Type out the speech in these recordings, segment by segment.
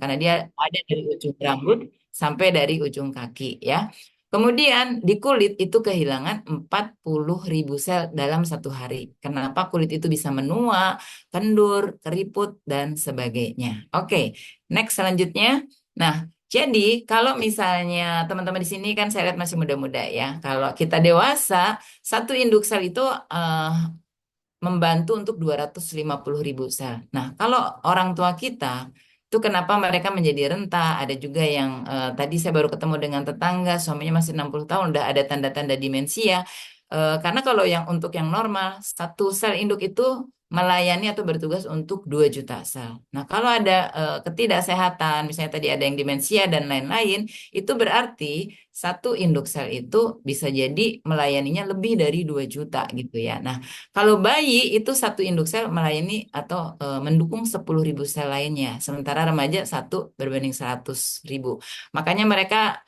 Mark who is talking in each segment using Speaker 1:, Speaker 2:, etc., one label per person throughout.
Speaker 1: karena dia ada dari ujung rambut sampai dari ujung kaki ya. Kemudian di kulit itu kehilangan 40.000 sel dalam satu hari. Kenapa kulit itu bisa menua, kendur, keriput, dan sebagainya. Oke, next selanjutnya. Nah, jadi kalau misalnya teman-teman di sini kan saya lihat masih muda-muda ya. Kalau kita dewasa, satu induk sel itu membantu untuk 250.000 sel. Nah, kalau orang tua kita, itu kenapa mereka menjadi renta? Ada juga yang tadi saya baru ketemu dengan tetangga, suaminya masih 60 tahun, udah ada tanda-tanda demensia. Karena kalau yang untuk yang normal, satu sel induk itu melayani atau bertugas untuk 2 juta sel. Nah, kalau ada ketidaksehatan, misalnya tadi ada yang demensia dan lain-lain, itu berarti satu induk sel itu bisa jadi melayaninya lebih dari 2 juta gitu ya. Nah, kalau bayi itu satu induk sel melayani atau mendukung 10.000 sel lainnya, sementara remaja satu berbanding 100.000. Makanya mereka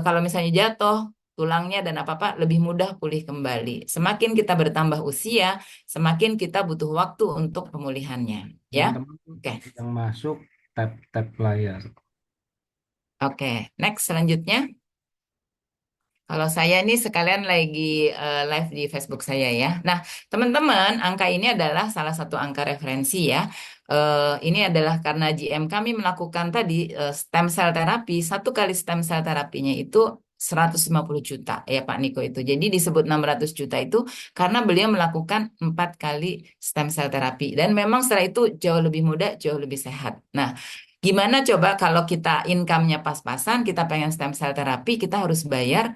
Speaker 1: kalau misalnya jatuh, tulangnya dan apa-apa lebih mudah pulih kembali. Semakin kita bertambah usia, semakin kita butuh waktu untuk pemulihannya. Ya,
Speaker 2: Teman-teman
Speaker 1: oke,
Speaker 2: yang masuk tap-tap layar.
Speaker 1: oke. Next selanjutnya. Kalau saya ini sekalian lagi live di Facebook saya ya. Nah, teman-teman, angka ini adalah salah satu angka referensi ya. Ini adalah karena GM kami melakukan tadi stem cell terapi, satu kali stem cell terapinya itu 150 juta ya Pak Niko itu. Jadi disebut 600 juta itu karena beliau melakukan 4 kali stem cell terapi. Dan memang setelah itu jauh lebih mudah, jauh lebih sehat. Nah, gimana coba kalau kita income-nya pas-pasan, kita pengen stem cell terapi, kita harus bayar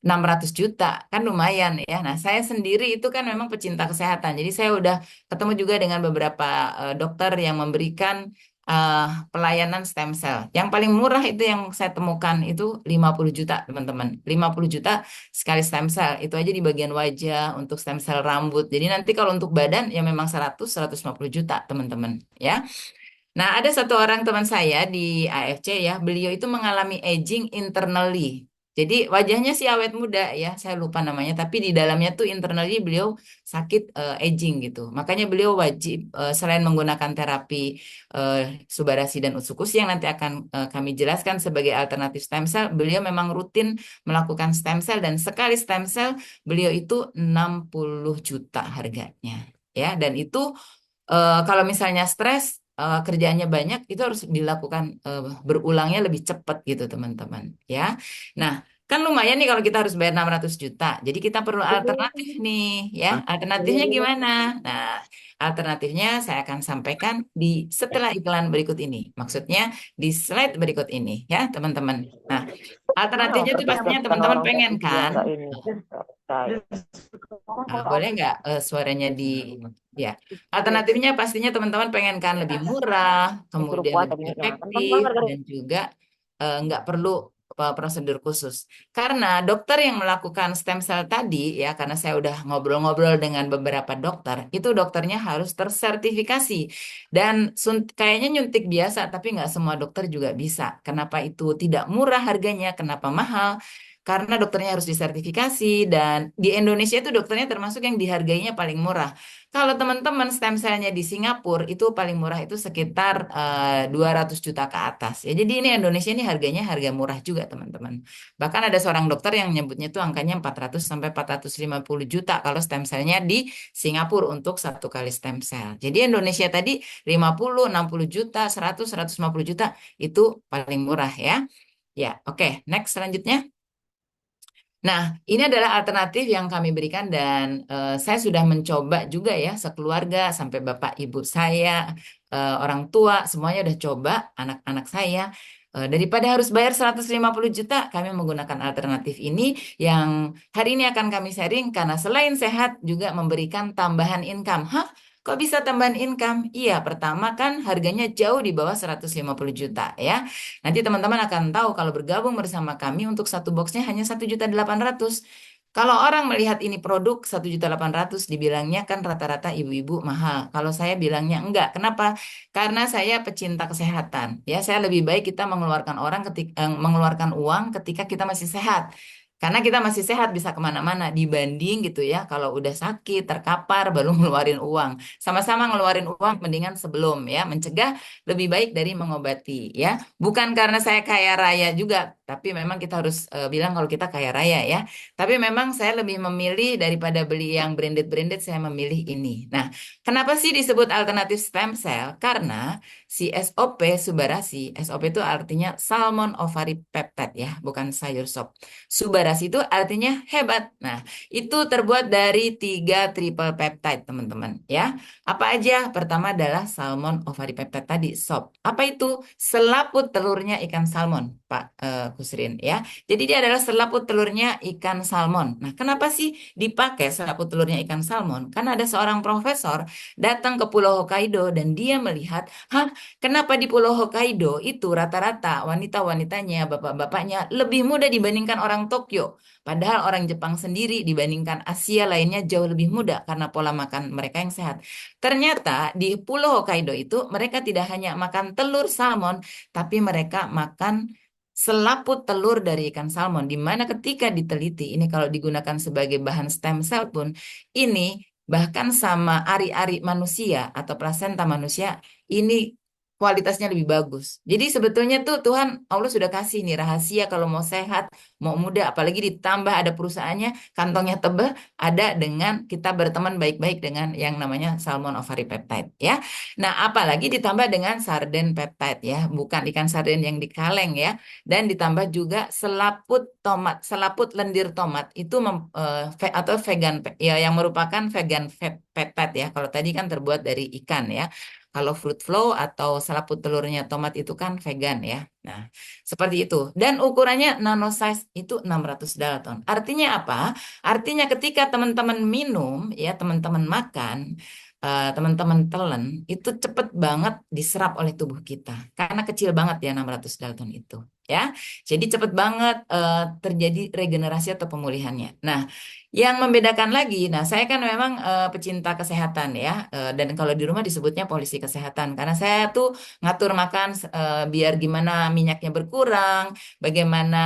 Speaker 1: 600 juta kan lumayan ya. Nah, saya sendiri itu kan memang pecinta kesehatan. Jadi saya udah ketemu juga dengan beberapa dokter yang memberikan eh, pelayanan stem cell. Yang paling murah itu yang saya temukan itu 50 juta, teman-teman. 50 juta sekali stem cell. Itu aja di bagian wajah untuk stem cell rambut. Jadi nanti kalau untuk badan ya memang 100 150 juta, teman-teman, ya. Nah, ada satu orang teman saya di AFC ya, beliau itu mengalami aging internally. Jadi wajahnya sih awet muda ya, saya lupa namanya, tapi di dalamnya tuh internally beliau sakit aging gitu. Makanya beliau wajib selain menggunakan terapi eh, Subarasi dan Utsukushi yang nanti akan kami jelaskan sebagai alternatif stem cell, beliau memang rutin melakukan stem cell dan sekali stem cell beliau itu 60 juta harganya. Ya, dan itu kalau misalnya stres, kerjaannya banyak, itu harus dilakukan berulangnya lebih cepat gitu, teman-teman. Ya, nah kan lumayan nih kalau kita harus bayar 600 juta. Jadi kita perlu alternatif nih, ya. Alternatifnya gimana? Nah, alternatifnya saya akan sampaikan di setelah iklan berikut ini. Maksudnya di slide berikut ini, ya, teman-teman. Nah, alternatifnya itu pastinya
Speaker 3: Bukan
Speaker 1: teman-teman
Speaker 3: orang
Speaker 1: pengen
Speaker 3: yang
Speaker 1: kan?
Speaker 3: nggak ini. Percaya.
Speaker 1: Boleh nggak suaranya di ya alternatifnya pastinya teman-teman pengen kan lebih murah,
Speaker 3: Disuruh
Speaker 1: kemudian
Speaker 3: puasa
Speaker 1: lebih
Speaker 3: nih. Nah, teman-teman
Speaker 1: efektif
Speaker 3: gara-gara
Speaker 1: dan juga nggak perlu prosedur khusus. Karena dokter yang melakukan stem cell tadi ya karena saya udah ngobrol-ngobrol dengan beberapa dokter, itu dokternya harus tersertifikasi dan kayaknya nyuntik biasa tapi nggak semua dokter juga bisa. Kenapa itu tidak murah harganya? Kenapa mahal? Karena dokternya harus disertifikasi dan di Indonesia itu dokternya termasuk yang dihargainya paling murah. Kalau teman-teman stem cell-nya di Singapura itu paling murah itu sekitar 200 juta ke atas. Ya, jadi ini Indonesia ini harganya harga murah juga teman-teman. Bahkan ada seorang dokter yang nyebutnya itu angkanya 400 sampai 450 juta kalau stem cell-nya di Singapura untuk satu kali stem cell. Jadi Indonesia tadi 50, 60 juta, 100, 150 juta itu paling murah ya. Ya, oke. Next selanjutnya. Nah, ini adalah alternatif yang kami berikan dan saya sudah mencoba juga ya sekeluarga sampai bapak ibu saya, orang tua semuanya udah coba, anak-anak saya. Daripada harus bayar 150 juta, kami menggunakan alternatif ini yang hari ini akan kami sharing karena selain sehat juga memberikan tambahan income. Hah? Kok bisa tambahan income? Iya, pertama kan harganya jauh di bawah 150 juta ya. Nanti teman-teman akan tahu kalau bergabung bersama kami untuk satu boxnya hanya 1.800.000. Kalau orang melihat ini produk 1.800.000 dibilangnya kan rata-rata ibu-ibu mahal. Kalau saya bilangnya enggak. Kenapa? Karena saya pecinta kesehatan. Ya, saya lebih baik kita mengeluarkan mengeluarkan uang ketika kita masih sehat. Karena kita masih sehat bisa kemana-mana dibanding gitu ya kalau udah sakit terkapar baru ngeluarin uang. Sama-sama ngeluarin uang mendingan sebelum ya mencegah lebih baik dari mengobati ya. Bukan karena saya kaya raya juga, tapi memang kita harus bilang kalau kita kaya raya ya. Tapi memang saya lebih memilih daripada beli yang branded-branded saya memilih ini. Nah, kenapa sih disebut alternatif stem cell? Karena si SOP Subarasi, SOP itu artinya salmon ovary peptide ya, bukan sayur sop. Subarasi itu artinya hebat. Nah, itu terbuat dari 3 triple peptide, teman-teman. Ya, apa aja? Pertama adalah salmon ovary peptide tadi, SOP. Apa itu? Selaput telurnya ikan salmon, Pak Kusrin. Ya, jadi dia adalah selaput telurnya ikan salmon. Nah, kenapa sih dipakai selaput telurnya ikan salmon? Karena ada seorang profesor datang ke Pulau Hokkaido dan dia melihat, hah, kenapa di Pulau Hokkaido itu rata-rata wanita-wanitanya, bapak-bapaknya lebih muda dibandingkan orang Tokyo. Padahal orang Jepang sendiri dibandingkan Asia lainnya jauh lebih muda karena pola makan mereka yang sehat. Ternyata di Pulau Hokkaido itu mereka tidak hanya makan telur salmon, tapi mereka makan selaput telur dari ikan salmon. Di mana ketika diteliti, ini kalau digunakan sebagai bahan stem cell pun, ini bahkan sama ari-ari manusia atau plasenta manusia, ini kualitasnya lebih bagus. Jadi sebetulnya tuh Tuhan Allah sudah kasih nih rahasia kalau mau sehat, mau muda, apalagi ditambah ada perusahaannya, kantongnya tebal, ada dengan kita berteman baik-baik dengan yang namanya salmon ovary peptide ya. Nah, apalagi ditambah dengan sarden peptide ya, bukan ikan sarden yang di kaleng ya, dan ditambah juga selaput tomat, selaput lendir tomat itu atau vegan ya yang merupakan vegan peptide ya. Kalau tadi kan terbuat dari ikan ya. Kalau fruit flow atau selaput telurnya tomat itu kan vegan ya. Nah, seperti itu. Dan ukurannya nano size itu 600 Dalton. Artinya apa? Artinya ketika teman-teman minum, ya teman-teman makan, teman-teman telan, itu cepet banget diserap oleh tubuh kita. Karena kecil banget ya 600 Dalton itu. Ya, jadi cepet banget terjadi regenerasi atau pemulihannya. Nah, yang membedakan lagi, nah saya kan memang pecinta kesehatan ya, dan kalau di rumah disebutnya polisi kesehatan karena saya tuh ngatur makan biar gimana minyaknya berkurang, bagaimana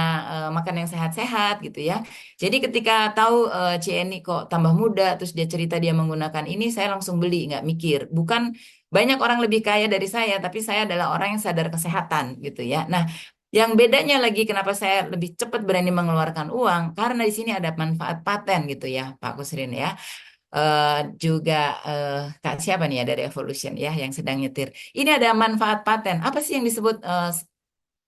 Speaker 1: makan yang sehat-sehat gitu ya. Jadi ketika tahu CNI kok tambah muda, terus dia cerita dia menggunakan ini, saya langsung beli, nggak mikir. Bukan banyak orang lebih kaya dari saya, tapi saya adalah orang yang sadar kesehatan gitu ya. Nah, yang bedanya lagi kenapa saya lebih cepat berani mengeluarkan uang karena di sini ada manfaat paten gitu ya Pak Kusrin ya. Eh, juga Kak siapa nih ya dari Evolution ya yang sedang nyetir. Ini ada manfaat paten. Apa sih yang disebut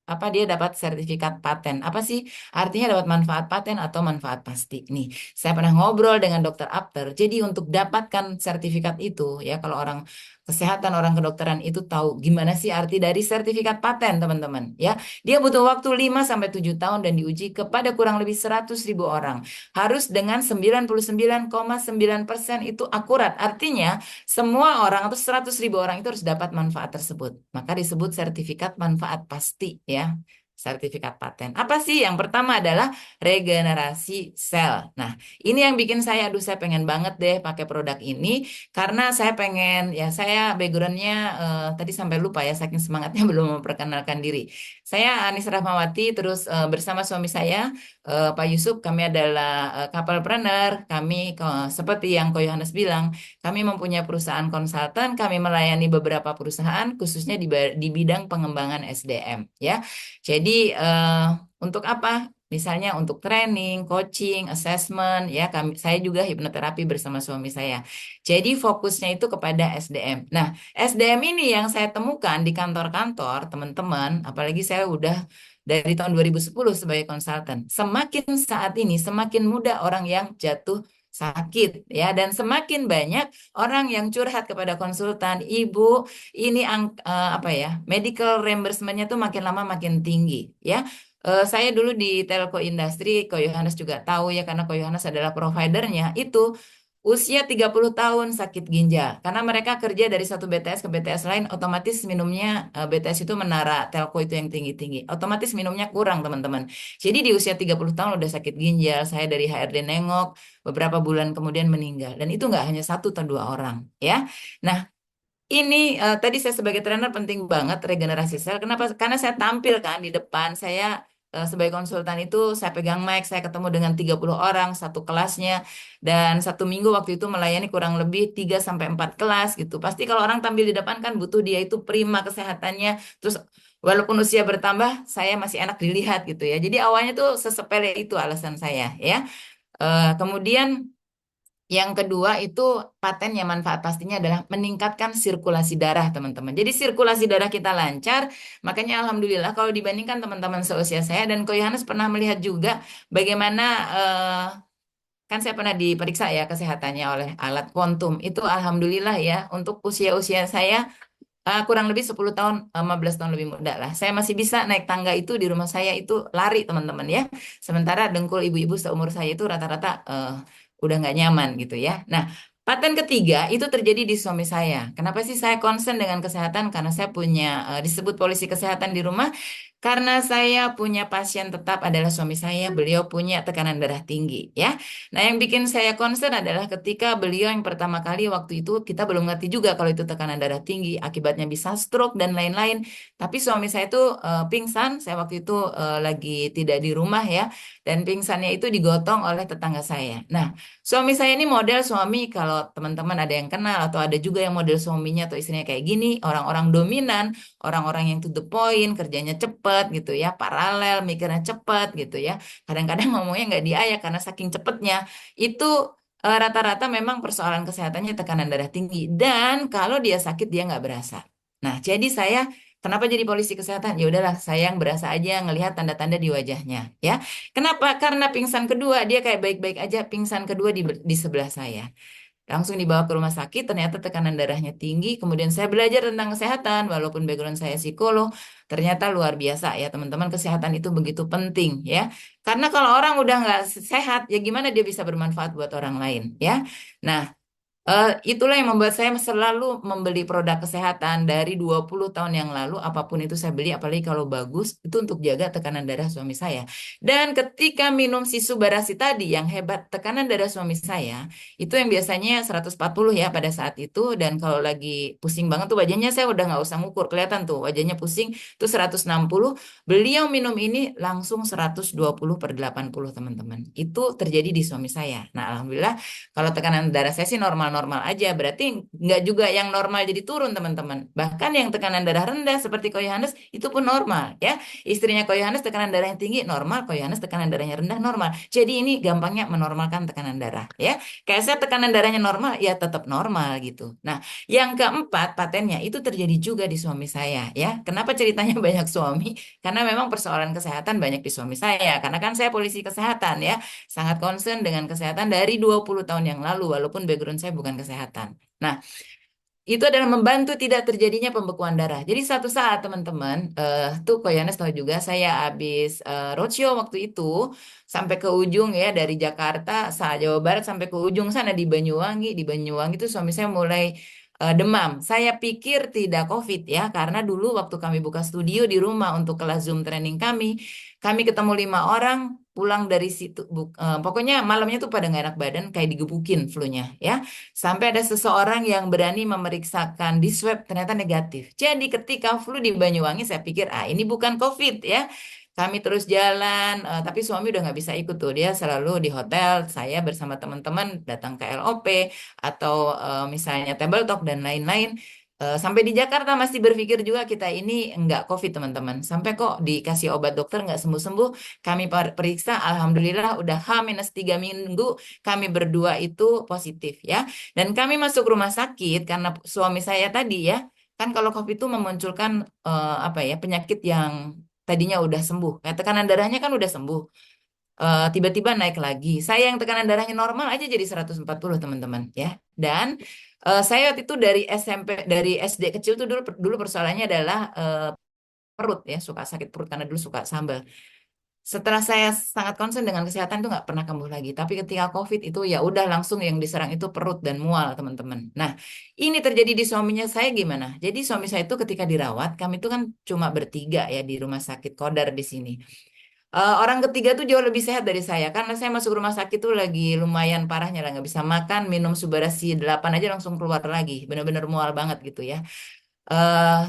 Speaker 1: apa dia dapat sertifikat paten? Apa sih artinya dapat manfaat paten atau manfaat pasti? Nih, saya pernah ngobrol dengan dokter Apter. Jadi untuk dapatkan sertifikat itu ya kalau orang kesehatan orang kedokteran itu tahu gimana sih arti dari sertifikat paten, teman-teman, ya. Dia butuh waktu 5 sampai 7 tahun dan diuji kepada kurang lebih 100.000 orang. Harus dengan 99,9% itu akurat. Artinya semua orang atau 100.000 orang itu harus dapat manfaat tersebut. Maka disebut sertifikat manfaat pasti ya. Sertifikat paten. Apa sih? Yang pertama adalah regenerasi sel. Nah, ini yang bikin saya, aduh saya pengen banget deh pakai produk ini. Karena saya pengen, ya saya backgroundnya tadi sampai lupa ya, saking semangatnya belum memperkenalkan diri. Saya Anis Rahmawati, terus bersama suami saya, Pak Yusuf, kami adalah couple kami seperti yang Ko Yohanes bilang, kami mempunyai perusahaan konsultan, kami melayani beberapa perusahaan khususnya di bidang pengembangan SDM ya. Jadi untuk apa? Misalnya untuk training, coaching, assessment ya saya juga hipnoterapi bersama suami saya. Jadi fokusnya itu kepada SDM. Nah, SDM ini yang saya temukan di kantor-kantor teman-teman, apalagi saya udah dari tahun 2010 sebagai konsultan. Semakin saat ini semakin mudah orang yang jatuh sakit ya dan semakin banyak orang yang curhat kepada konsultan, ibu ini apa ya, medical reimbursement-nya tuh makin lama makin tinggi ya. Saya dulu di telco industri, Ko Yohanes juga tahu ya karena Ko Yohanes adalah providernya itu usia 30 tahun sakit ginjal karena mereka kerja dari satu BTS ke BTS lain, otomatis minumnya BTS itu menara telco itu yang tinggi-tinggi, otomatis minumnya kurang, teman-teman. Jadi di usia 30 tahun udah sakit ginjal, saya dari HRD nengok, beberapa bulan kemudian meninggal. Dan itu nggak hanya satu atau dua orang, ya. Nah, ini tadi saya sebagai trainer penting banget regenerasi sel. Kenapa? Karena saya tampil kan di depan, saya sebagai konsultan itu saya pegang mic, saya ketemu dengan 30 orang satu kelasnya dan satu minggu waktu itu melayani kurang lebih 3 sampai 4 kelas gitu. Pasti kalau orang tampil di depan kan butuh dia itu prima kesehatannya. Terus walaupun usia bertambah, saya masih enak dilihat gitu ya. Jadi awalnya tuh sesepele itu alasan saya ya. Kemudian yang kedua itu paten yang manfaat pastinya adalah meningkatkan sirkulasi darah, teman-teman. Jadi sirkulasi darah kita lancar, makanya alhamdulillah kalau dibandingkan teman-teman seusia saya dan Ko Yohanes pernah melihat juga bagaimana kan saya pernah diperiksa ya kesehatannya oleh alat Quantum. Itu alhamdulillah ya untuk usia-usia saya kurang lebih 10 tahun, 15 tahun lebih muda lah. Saya masih bisa naik tangga itu di rumah saya itu lari teman-teman ya. Sementara dengkul ibu-ibu seumur saya itu rata-rata udah nggak nyaman gitu ya. Nah, paten ketiga itu terjadi di suami saya. Kenapa sih saya concern dengan kesehatan? Karena saya punya disebut polisi kesehatan di rumah. Karena saya punya pasien tetap adalah suami saya, beliau punya tekanan darah tinggi ya. Nah, yang bikin saya concern adalah ketika beliau yang pertama kali waktu itu kita belum ngerti juga kalau itu tekanan darah tinggi, akibatnya bisa stroke dan lain-lain. Tapi suami saya itu pingsan, saya waktu itu lagi tidak di rumah ya, dan pingsannya itu digotong oleh tetangga saya. Nah, suami saya ini model suami kalau teman-teman ada yang kenal atau ada juga yang model suaminya atau istrinya kayak gini, orang-orang dominan, orang-orang yang to the point, kerjanya cepet gitu ya, paralel, mikirnya cepet gitu ya. Kadang-kadang ngomongnya nggak diayak karena saking cepetnya. Itu rata-rata memang persoalan kesehatannya tekanan darah tinggi. Dan kalau dia sakit dia nggak berasa. Nah, jadi saya kenapa jadi polisi kesehatan? Ya udahlah, saya yang berasa aja ngelihat tanda-tanda di wajahnya, ya. Kenapa? Karena pingsan kedua dia kayak baik-baik aja, pingsan kedua di sebelah saya. Langsung dibawa ke rumah sakit, ternyata tekanan darahnya tinggi. Kemudian saya belajar tentang kesehatan, walaupun background saya psikolog, ternyata luar biasa ya teman-teman, kesehatan itu begitu penting ya. Karena kalau orang udah nggak sehat, ya gimana dia bisa bermanfaat buat orang lain ya. Nah, itulah yang membuat saya selalu membeli produk kesehatan dari 20 tahun yang lalu, apapun itu saya beli, apalagi kalau bagus, itu untuk jaga tekanan darah suami saya. Dan ketika minum si Subarasi tadi yang hebat, tekanan darah suami saya, itu yang biasanya 140 ya pada saat itu, dan kalau lagi pusing banget tuh wajahnya saya udah nggak usah ngukur, kelihatan tuh wajahnya pusing, tuh 160, beliau minum ini langsung 120/80 teman-teman. Itu terjadi di suami saya. Nah, alhamdulillah kalau tekanan darah saya sih normal-normal aja, berarti nggak juga yang normal jadi turun teman-teman. Bahkan yang tekanan darah rendah seperti Ko Yohanes itu pun normal ya. Istrinya Ko Yohanes tekanan darahnya tinggi normal, Ko Yohanes tekanan darahnya rendah normal. Jadi ini gampangnya menormalkan tekanan darah ya. Kayak saya tekanan darahnya normal ya tetap normal gitu. Nah, yang keempat patennya itu terjadi juga di suami saya ya. Kenapa ceritanya banyak suami? Karena memang persoalan kesehatan banyak di suami saya. Karena kan saya polisi kesehatan ya sangat concern dengan kesehatan dari 20 tahun yang lalu, walaupun background saya bukan kesehatan. Nah, itu adalah membantu tidak terjadinya pembekuan darah. Jadi satu saat teman-teman, tuh Koyanes tahu juga, saya habis roadshow waktu itu, sampai ke ujung ya, dari Jakarta, Jawa Barat, sampai ke ujung sana di Banyuwangi. Di Banyuwangi itu suami saya mulai demam. Saya pikir tidak COVID ya, karena dulu waktu kami buka studio di rumah untuk kelas Zoom training kami ketemu 5 orang, pulang dari situ, pokoknya malamnya tuh pada nggak enak badan, kayak digebukin flu-nya ya. Sampai ada seseorang yang berani memeriksakan di swab ternyata negatif. Jadi ketika flu di Banyuwangi saya pikir ini bukan COVID ya. Kami terus jalan, tapi suami udah nggak bisa ikut tuh. Dia selalu di hotel, saya bersama teman-teman datang ke LOP atau misalnya table talk dan lain-lain. Sampai di Jakarta masih berpikir juga kita ini nggak COVID teman-teman. Sampai kok dikasih obat dokter nggak sembuh-sembuh. Kami periksa, alhamdulillah udah H-3 minggu kami berdua itu positif ya. Dan kami masuk rumah sakit karena suami saya tadi ya, kan kalau COVID itu memunculkan apa ya penyakit yang tadinya udah sembuh, kayak tekanan darahnya kan udah sembuh, tiba-tiba naik lagi. Saya yang tekanan darahnya normal aja jadi 140 teman-teman ya. Dan saya waktu itu dari SMP, dari SD kecil tuh dulu dulu persoalannya adalah perut ya, suka sakit perut karena dulu suka sambal. Setelah saya sangat concern dengan kesehatan itu nggak pernah kambuh lagi. Tapi ketika COVID itu ya udah langsung yang diserang itu perut dan mual teman-teman. Nah, ini terjadi di suaminya saya gimana? Jadi suami saya itu ketika dirawat, kami itu kan cuma bertiga ya di rumah sakit Kodar di sini. Orang ketiga tuh jauh lebih sehat dari saya karena saya masuk rumah sakit tuh lagi lumayan parahnya lah nggak bisa makan, minum Subarasi 8 aja langsung keluar lagi, bener-bener mual banget gitu ya. eh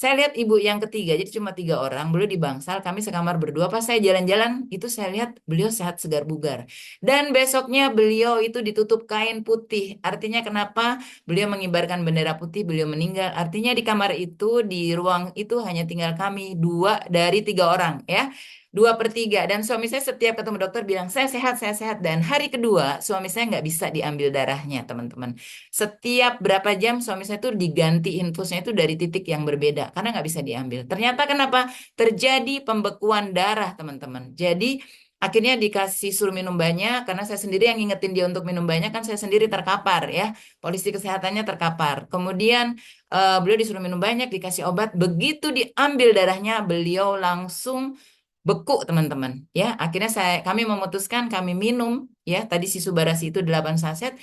Speaker 1: Saya lihat ibu yang ketiga, jadi cuma 3 orang, beliau di bangsal, kami sekamar berdua. Pas saya jalan-jalan, itu saya lihat beliau sehat segar bugar. Dan besoknya beliau itu ditutup kain putih. Artinya kenapa? Beliau mengibarkan bendera putih, beliau meninggal. Artinya di kamar itu, di ruang itu hanya tinggal kami 2 dari 3 orang, ya. 2/3. Dan suami saya setiap ketemu dokter bilang, saya sehat, saya sehat. Dan hari kedua, suami saya nggak bisa diambil darahnya, teman-teman. Setiap berapa jam suami saya tuh diganti infusnya itu dari titik yang berbeda karena nggak bisa diambil. Ternyata kenapa? Terjadi pembekuan darah, teman-teman. Jadi akhirnya dikasih suruh minum banyak karena saya sendiri yang ngingetin dia untuk minum banyak kan saya sendiri terkapar ya. Polisi kesehatannya terkapar. Kemudian beliau disuruh minum banyak, dikasih obat. Begitu diambil darahnya, beliau langsung beku, teman-teman. Ya, akhirnya kami memutuskan kami minum ya tadi si Subarasi itu 8 saset,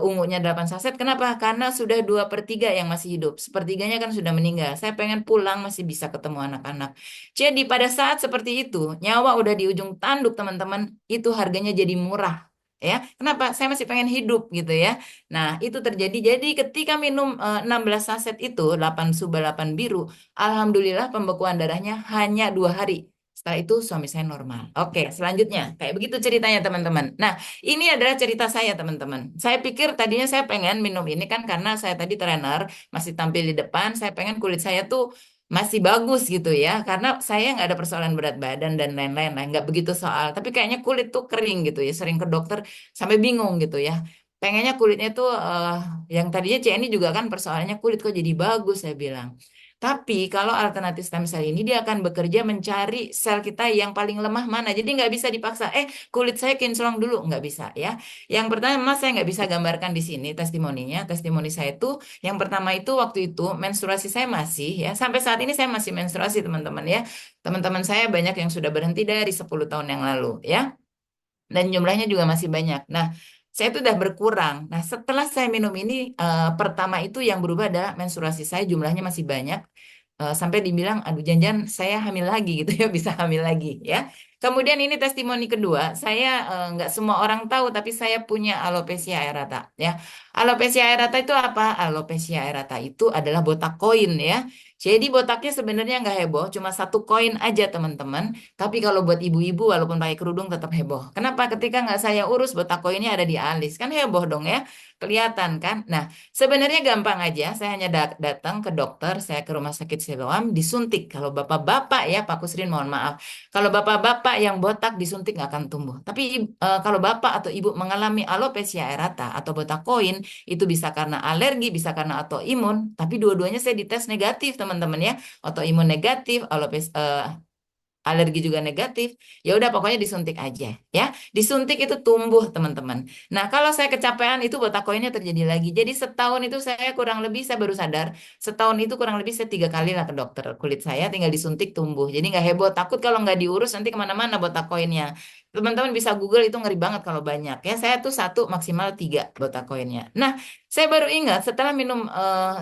Speaker 1: ungunya 8 saset. Kenapa? Karena sudah 2/3 yang masih hidup. Sepertiganya kan sudah meninggal. Saya pengen pulang masih bisa ketemu anak-anak. Jadi pada saat seperti itu, nyawa udah di ujung tanduk, teman-teman. Itu harganya jadi murah. Ya, kenapa? Saya masih pengen hidup gitu ya. Nah, itu terjadi. Jadi ketika minum 16 saset itu, 8 suba 8 biru, alhamdulillah pembekuan darahnya hanya 2 hari. Setelah itu suami saya normal. Oke, selanjutnya. Kayak begitu ceritanya, teman-teman. Nah, ini adalah cerita saya, teman-teman. Saya pikir tadinya saya pengen minum ini kan karena saya tadi trainer, masih tampil di depan, saya pengen kulit saya tuh masih bagus gitu ya. Karena saya nggak ada persoalan berat badan dan lain-lain lah, nggak begitu soal. Tapi kayaknya kulit tuh kering gitu ya, sering ke dokter sampai bingung gitu ya. Pengennya kulitnya tuh yang tadinya CNI juga kan persoalannya kulit kok jadi bagus, saya bilang. Tapi kalau alternatif stem cell ini dia akan bekerja mencari sel kita yang paling lemah mana. Jadi nggak bisa dipaksa. Kulit saya kinclong dulu, nggak bisa ya. Yang pertama saya nggak bisa gambarkan di sini testimoninya. Testimoni saya itu yang pertama itu waktu itu menstruasi saya masih ya. Sampai saat ini saya masih menstruasi, teman-teman ya. Teman-teman saya banyak yang sudah berhenti dari 10 tahun yang lalu ya. Dan jumlahnya juga masih banyak. Nah, saya itu udah berkurang. Nah, setelah saya minum ini, pertama itu yang berubah adalah menstruasi saya jumlahnya masih banyak. Sampai dibilang, aduh jangan saya hamil lagi gitu ya, bisa hamil lagi ya. Kemudian ini testimoni kedua, saya nggak semua orang tahu, tapi saya punya alopecia areata ya. Alopecia areata itu apa? Alopecia areata itu adalah botak koin ya. Jadi botaknya sebenarnya nggak heboh, cuma 1 koin aja, teman-teman. Tapi kalau buat ibu-ibu walaupun pakai kerudung tetap heboh. Kenapa? Ketika nggak saya urus botak koinnya ada di alis, kan heboh dong ya, kelihatan kan? Nah, sebenarnya gampang aja, saya hanya datang ke dokter, saya ke rumah sakit Siloam, disuntik. Kalau bapak-bapak ya, Pak Kusrin mohon maaf. Kalau bapak-bapak yang botak disuntik nggak akan tumbuh. Tapi kalau bapak atau ibu mengalami alopecia areata atau botak koin, itu bisa karena alergi, bisa karena autoimun. Tapi dua-duanya saya dites negatif, teman-teman ya. Autoimun negatif, alergi juga negatif, ya udah pokoknya disuntik aja ya. Disuntik itu tumbuh, teman-teman. Nah, kalau saya kecapean itu botak koinnya terjadi lagi. Jadi setahun itu saya kurang lebih, saya baru sadar, setahun itu kurang lebih saya 3 kali lah ke dokter kulit saya, tinggal disuntik tumbuh. Jadi nggak heboh, takut kalau nggak diurus nanti kemana-mana botak koinnya. Teman-teman bisa Google, itu ngeri banget kalau banyak ya. Saya tuh 1 maksimal 3 botak koinnya. Nah, saya baru ingat setelah minum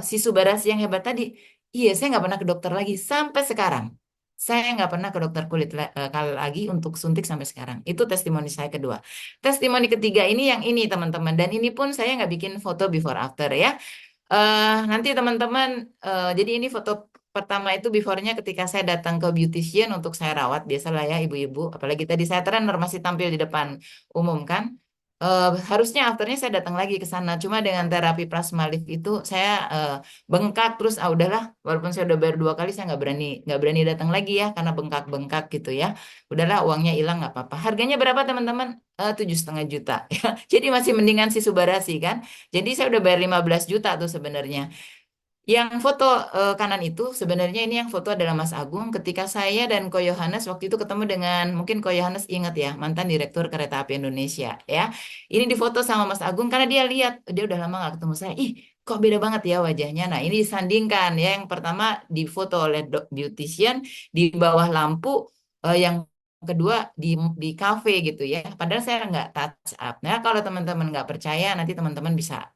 Speaker 1: si Subarasi yang hebat tadi, iya saya nggak pernah ke dokter lagi sampai sekarang. Saya nggak pernah ke dokter kulit kali lagi untuk suntik sampai sekarang. Itu testimoni saya kedua. Testimoni ketiga ini yang ini, teman-teman. Dan ini pun saya nggak bikin foto before after ya. Nanti teman-teman, jadi ini foto pertama itu before-nya ketika saya datang ke beautician untuk saya rawat. Biasalah ya ibu-ibu. Apalagi tadi saya trainer masih tampil di depan umum kan. Harusnya afternya saya datang lagi ke sana. Cuma dengan terapi plasma lift itu saya bengkak terus, udahlah. Walaupun saya udah bayar 2 kali, saya nggak berani datang lagi ya karena bengkak-bengkak gitu ya. Udahlah, uangnya hilang nggak apa-apa. Harganya berapa, teman-teman? 7,5 juta. Jadi masih mendingan si Subarasi kan. Jadi saya udah bayar 15 juta tuh sebenarnya. Yang foto kanan itu sebenarnya ini yang foto adalah Mas Agung ketika saya dan Ko Yohanes waktu itu ketemu dengan, mungkin Ko Yohanes ingat ya, mantan Direktur Kereta Api Indonesia ya. Ini difoto sama Mas Agung karena dia lihat dia udah lama nggak ketemu saya. Ih, kok beda banget ya wajahnya. Nah, ini disandingkan ya. Yang pertama difoto oleh beautician di bawah lampu, yang kedua di kafe gitu ya. Padahal saya nggak touch up. Nah, kalau teman-teman nggak percaya, nanti teman-teman bisa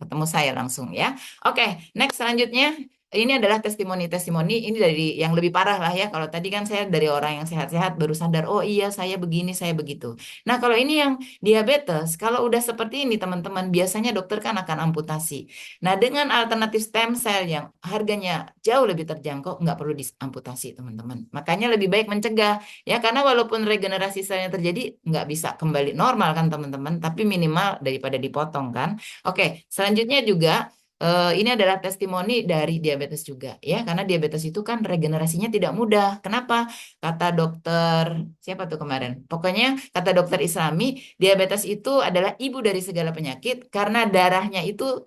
Speaker 1: ketemu saya langsung ya. Oke, next selanjutnya. ini adalah testimoni-testimoni ini dari yang lebih parah lah ya. Kalau tadi kan saya dari orang yang sehat-sehat baru sadar, oh iya saya begini, saya begitu. Nah, kalau ini yang diabetes, kalau udah seperti ini teman-teman, biasanya dokter kan akan amputasi. Nah, dengan alternatif stem cell yang harganya jauh lebih terjangkau, nggak perlu diamputasi teman-teman. Makanya lebih baik mencegah ya, karena walaupun regenerasi selnya terjadi, nggak bisa kembali normal kan teman-teman, tapi minimal daripada dipotong kan. Oke, selanjutnya juga ini adalah testimoni dari diabetes juga ya, karena diabetes itu kan regenerasinya tidak mudah. Kenapa? Kata dokter siapa tuh kemarin? Pokoknya kata dokter Islami, diabetes itu adalah ibu dari segala penyakit karena darahnya itu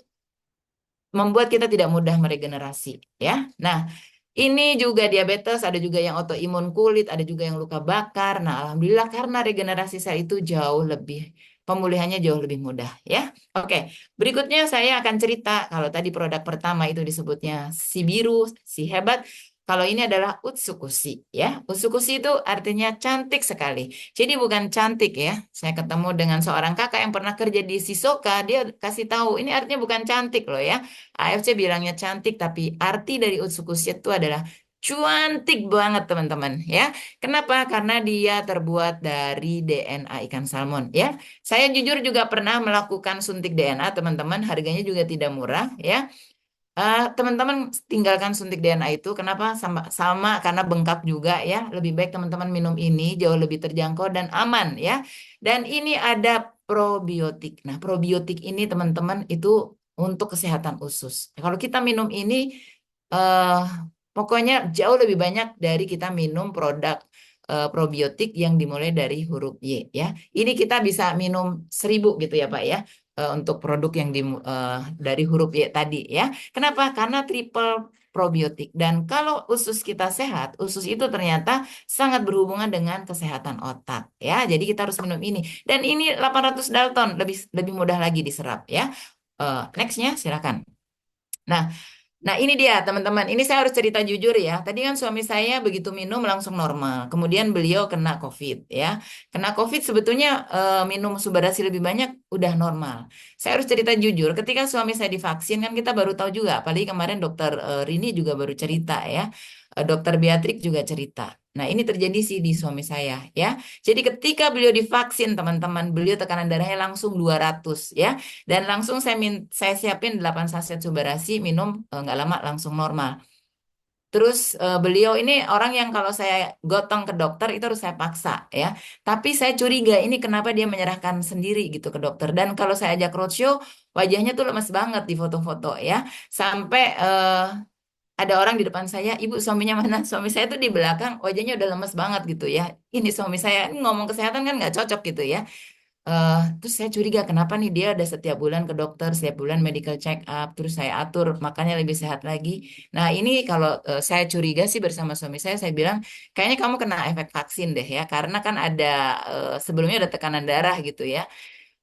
Speaker 1: membuat kita tidak mudah meregenerasi ya. Nah, ini juga diabetes, ada juga yang autoimun kulit, ada juga yang luka bakar. Nah, alhamdulillah karena regenerasi sel itu jauh lebih pemulihannya jauh lebih mudah ya. Oke, berikutnya saya akan cerita kalau tadi produk pertama itu disebutnya si biru, si hebat. Kalau ini adalah Utsukushi ya. Utsukushi itu artinya cantik sekali. Jadi bukan cantik ya. Saya ketemu dengan seorang kakak yang pernah kerja di Shisoka, dia kasih tahu ini artinya bukan cantik loh ya. AFC bilangnya cantik, tapi arti dari Utsukushi itu adalah cuantik banget teman-teman ya. Kenapa? Karena dia terbuat dari DNA ikan salmon ya. Saya jujur juga pernah melakukan suntik DNA teman-teman, harganya juga tidak murah ya. Teman-teman tinggalkan suntik DNA itu. Kenapa? Sama karena bengkak juga ya. Lebih baik teman-teman minum ini jauh lebih terjangkau dan aman ya. Dan ini ada probiotik. Nah, probiotik ini teman-teman itu untuk kesehatan usus. Kalau kita minum ini eh pokoknya jauh lebih banyak dari kita minum produk probiotik yang dimulai dari huruf Y ya. Ini kita bisa minum 1.000 gitu ya Pak ya. Untuk produk yang dari huruf Y tadi ya. Kenapa? Karena triple probiotik. Dan kalau usus kita sehat, usus itu ternyata sangat berhubungan dengan kesehatan otak ya. Jadi kita harus minum ini. Dan ini 800 Dalton, lebih lebih mudah lagi diserap ya. Nextnya silakan. Nah, Nah, ini dia, teman-teman. Ini saya harus cerita jujur ya. Tadi kan suami saya begitu minum langsung normal. Kemudian beliau kena COVID ya. Kena COVID sebetulnya minum Subarasi lebih banyak udah normal. Saya harus cerita jujur. Ketika suami saya divaksin kan kita baru tahu juga. Apalagi kemarin dokter Rini juga baru cerita ya. Dokter Beatrix juga cerita. Nah, ini terjadi sih di suami saya ya. Jadi ketika beliau divaksin, teman-teman, beliau tekanan darahnya langsung 200 ya. Dan langsung saya siapin 8 saset Subarasi, minum nggak lama langsung normal. Terus beliau ini orang yang kalau saya gotong ke dokter itu harus saya paksa ya. Tapi saya curiga ini kenapa dia menyerahkan sendiri gitu ke dokter. Dan kalau saya ajak roadshow, wajahnya tuh lemes banget di foto-foto ya. Sampai ada orang di depan saya, ibu suaminya mana? Suami saya tuh di belakang, wajahnya udah lemes banget gitu ya. Ini suami saya, ini ngomong kesehatan kan nggak cocok gitu ya. Terus saya curiga kenapa nih dia ada setiap bulan ke dokter, setiap bulan medical check up, terus saya atur makannya lebih sehat lagi. Nah ini kalau saya curiga sih bersama suami saya bilang kayaknya kamu kena efek vaksin deh ya, karena kan ada sebelumnya ada tekanan darah gitu ya.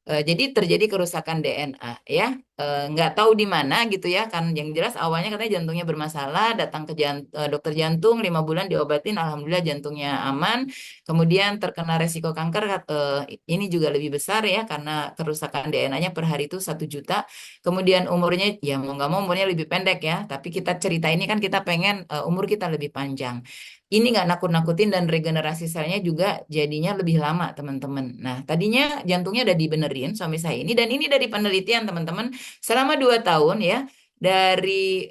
Speaker 1: Jadi terjadi kerusakan DNA ya. Nggak tahu di mana gitu ya kan, yang jelas awalnya katanya jantungnya bermasalah, datang ke dokter jantung 5 bulan diobatin, alhamdulillah jantungnya aman. Kemudian terkena resiko kanker, ini juga lebih besar ya karena kerusakan DNA-nya per hari itu 1 juta. Kemudian umurnya ya mau nggak mau umurnya lebih pendek ya, tapi kita cerita ini kan kita pengen umur kita lebih panjang. Ini nggak nakut-nakutin dan regenerasi selnya juga jadinya lebih lama, teman-teman. Nah, tadinya jantungnya udah dibenerin suami saya ini, dan ini dari penelitian, teman-teman, selama 2 tahun ya, dari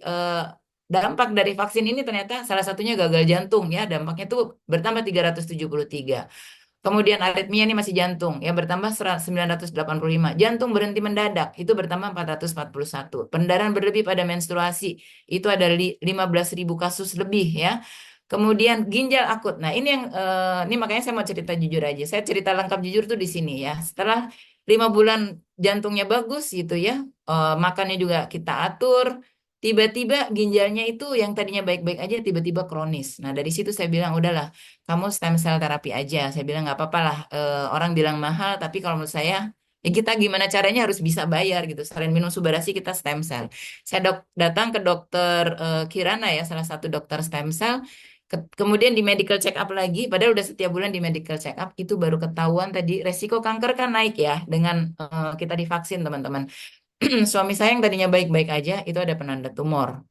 Speaker 1: dampak dari vaksin ini ternyata salah satunya gagal jantung ya, dampaknya tuh bertambah 373. Kemudian aritmia ini masih jantung ya bertambah 985. Jantung berhenti mendadak itu bertambah 441. Pendarahan berlebih pada menstruasi itu ada 15.000 kasus lebih ya. Kemudian ginjal akut. Nah, ini yang ini makanya saya mau cerita jujur aja. Saya cerita lengkap jujur tuh di sini ya. Setelah 5 bulan jantungnya bagus gitu ya, makannya juga kita atur. Tiba-tiba ginjalnya itu yang tadinya baik-baik aja tiba-tiba kronis. Nah, dari situ saya bilang udahlah, kamu stem cell terapi aja. Saya bilang nggak apa-apa lah. Orang bilang mahal, tapi kalau menurut saya ya kita gimana caranya harus bisa bayar gitu. Selain minum Subarasi kita stem cell. Saya datang ke dokter Kirana ya, salah satu dokter stem cell. Kemudian di medical check up lagi, padahal udah setiap bulan di medical check up, itu baru ketahuan tadi resiko kanker kan naik ya dengan kita divaksin teman-teman. Suami saya yang tadinya baik-baik aja, itu ada penanda tumor.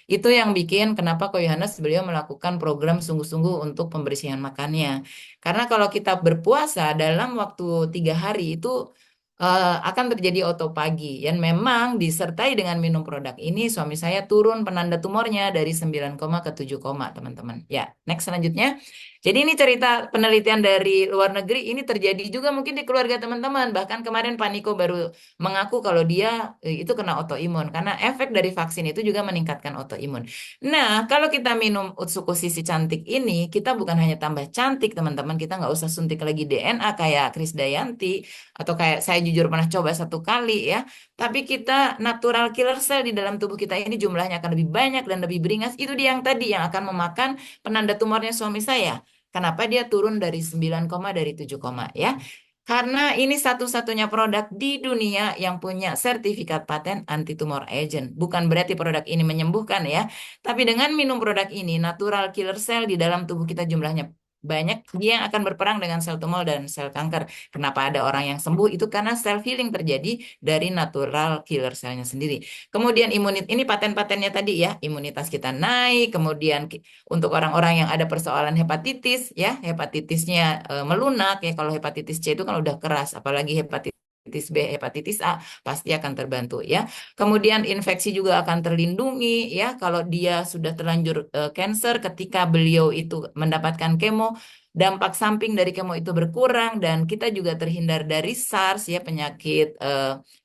Speaker 1: Itu yang bikin kenapa Ko Yohanes beliau melakukan program sungguh-sungguh untuk pembersihan makannya. Karena kalau kita berpuasa dalam waktu 3 hari itu akan terjadi otopagi. Dan memang disertai dengan minum produk ini, suami saya turun penanda tumornya dari 9 ke 7, teman-teman. Ya, next selanjutnya. Jadi ini cerita penelitian dari luar negeri, ini terjadi juga mungkin di keluarga teman-teman. Bahkan kemarin Pak Niko baru mengaku kalau dia itu kena autoimun karena efek dari vaksin itu juga meningkatkan autoimun. Nah, kalau kita minum Utsukushi si cantik ini, kita bukan hanya tambah cantik teman-teman, kita nggak usah suntik lagi DNA kayak Krisdayanti atau kayak saya jujur pernah coba 1 kali ya. Tapi kita natural killer cell di dalam tubuh kita ini jumlahnya akan lebih banyak dan lebih beringas. Itu dia yang tadi yang akan memakan penanda tumornya suami saya. Kenapa dia turun dari 9, dari 7, ya? Karena ini satu-satunya produk di dunia yang punya sertifikat paten anti tumor agent. Bukan berarti produk ini menyembuhkan ya, tapi dengan minum produk ini, natural killer cell di dalam tubuh kita jumlahnya banyak, dia yang akan berperang dengan sel tumor dan sel kanker. Kenapa ada orang yang sembuh? Itu karena self healing terjadi dari natural killer cellnya sendiri. Kemudian ini paten-patennya tadi ya, imunitas kita naik, kemudian untuk orang-orang yang ada persoalan hepatitis ya, hepatitisnya melunak ya. Kalau hepatitis C itu kan udah keras, apalagi hepatitis B, hepatitis A pasti akan terbantu ya. Kemudian infeksi juga akan terlindungi ya kalau dia sudah terlanjur cancer ketika beliau itu mendapatkan kemo, dampak samping dari kemo itu berkurang dan kita juga terhindar dari SARS ya, penyakit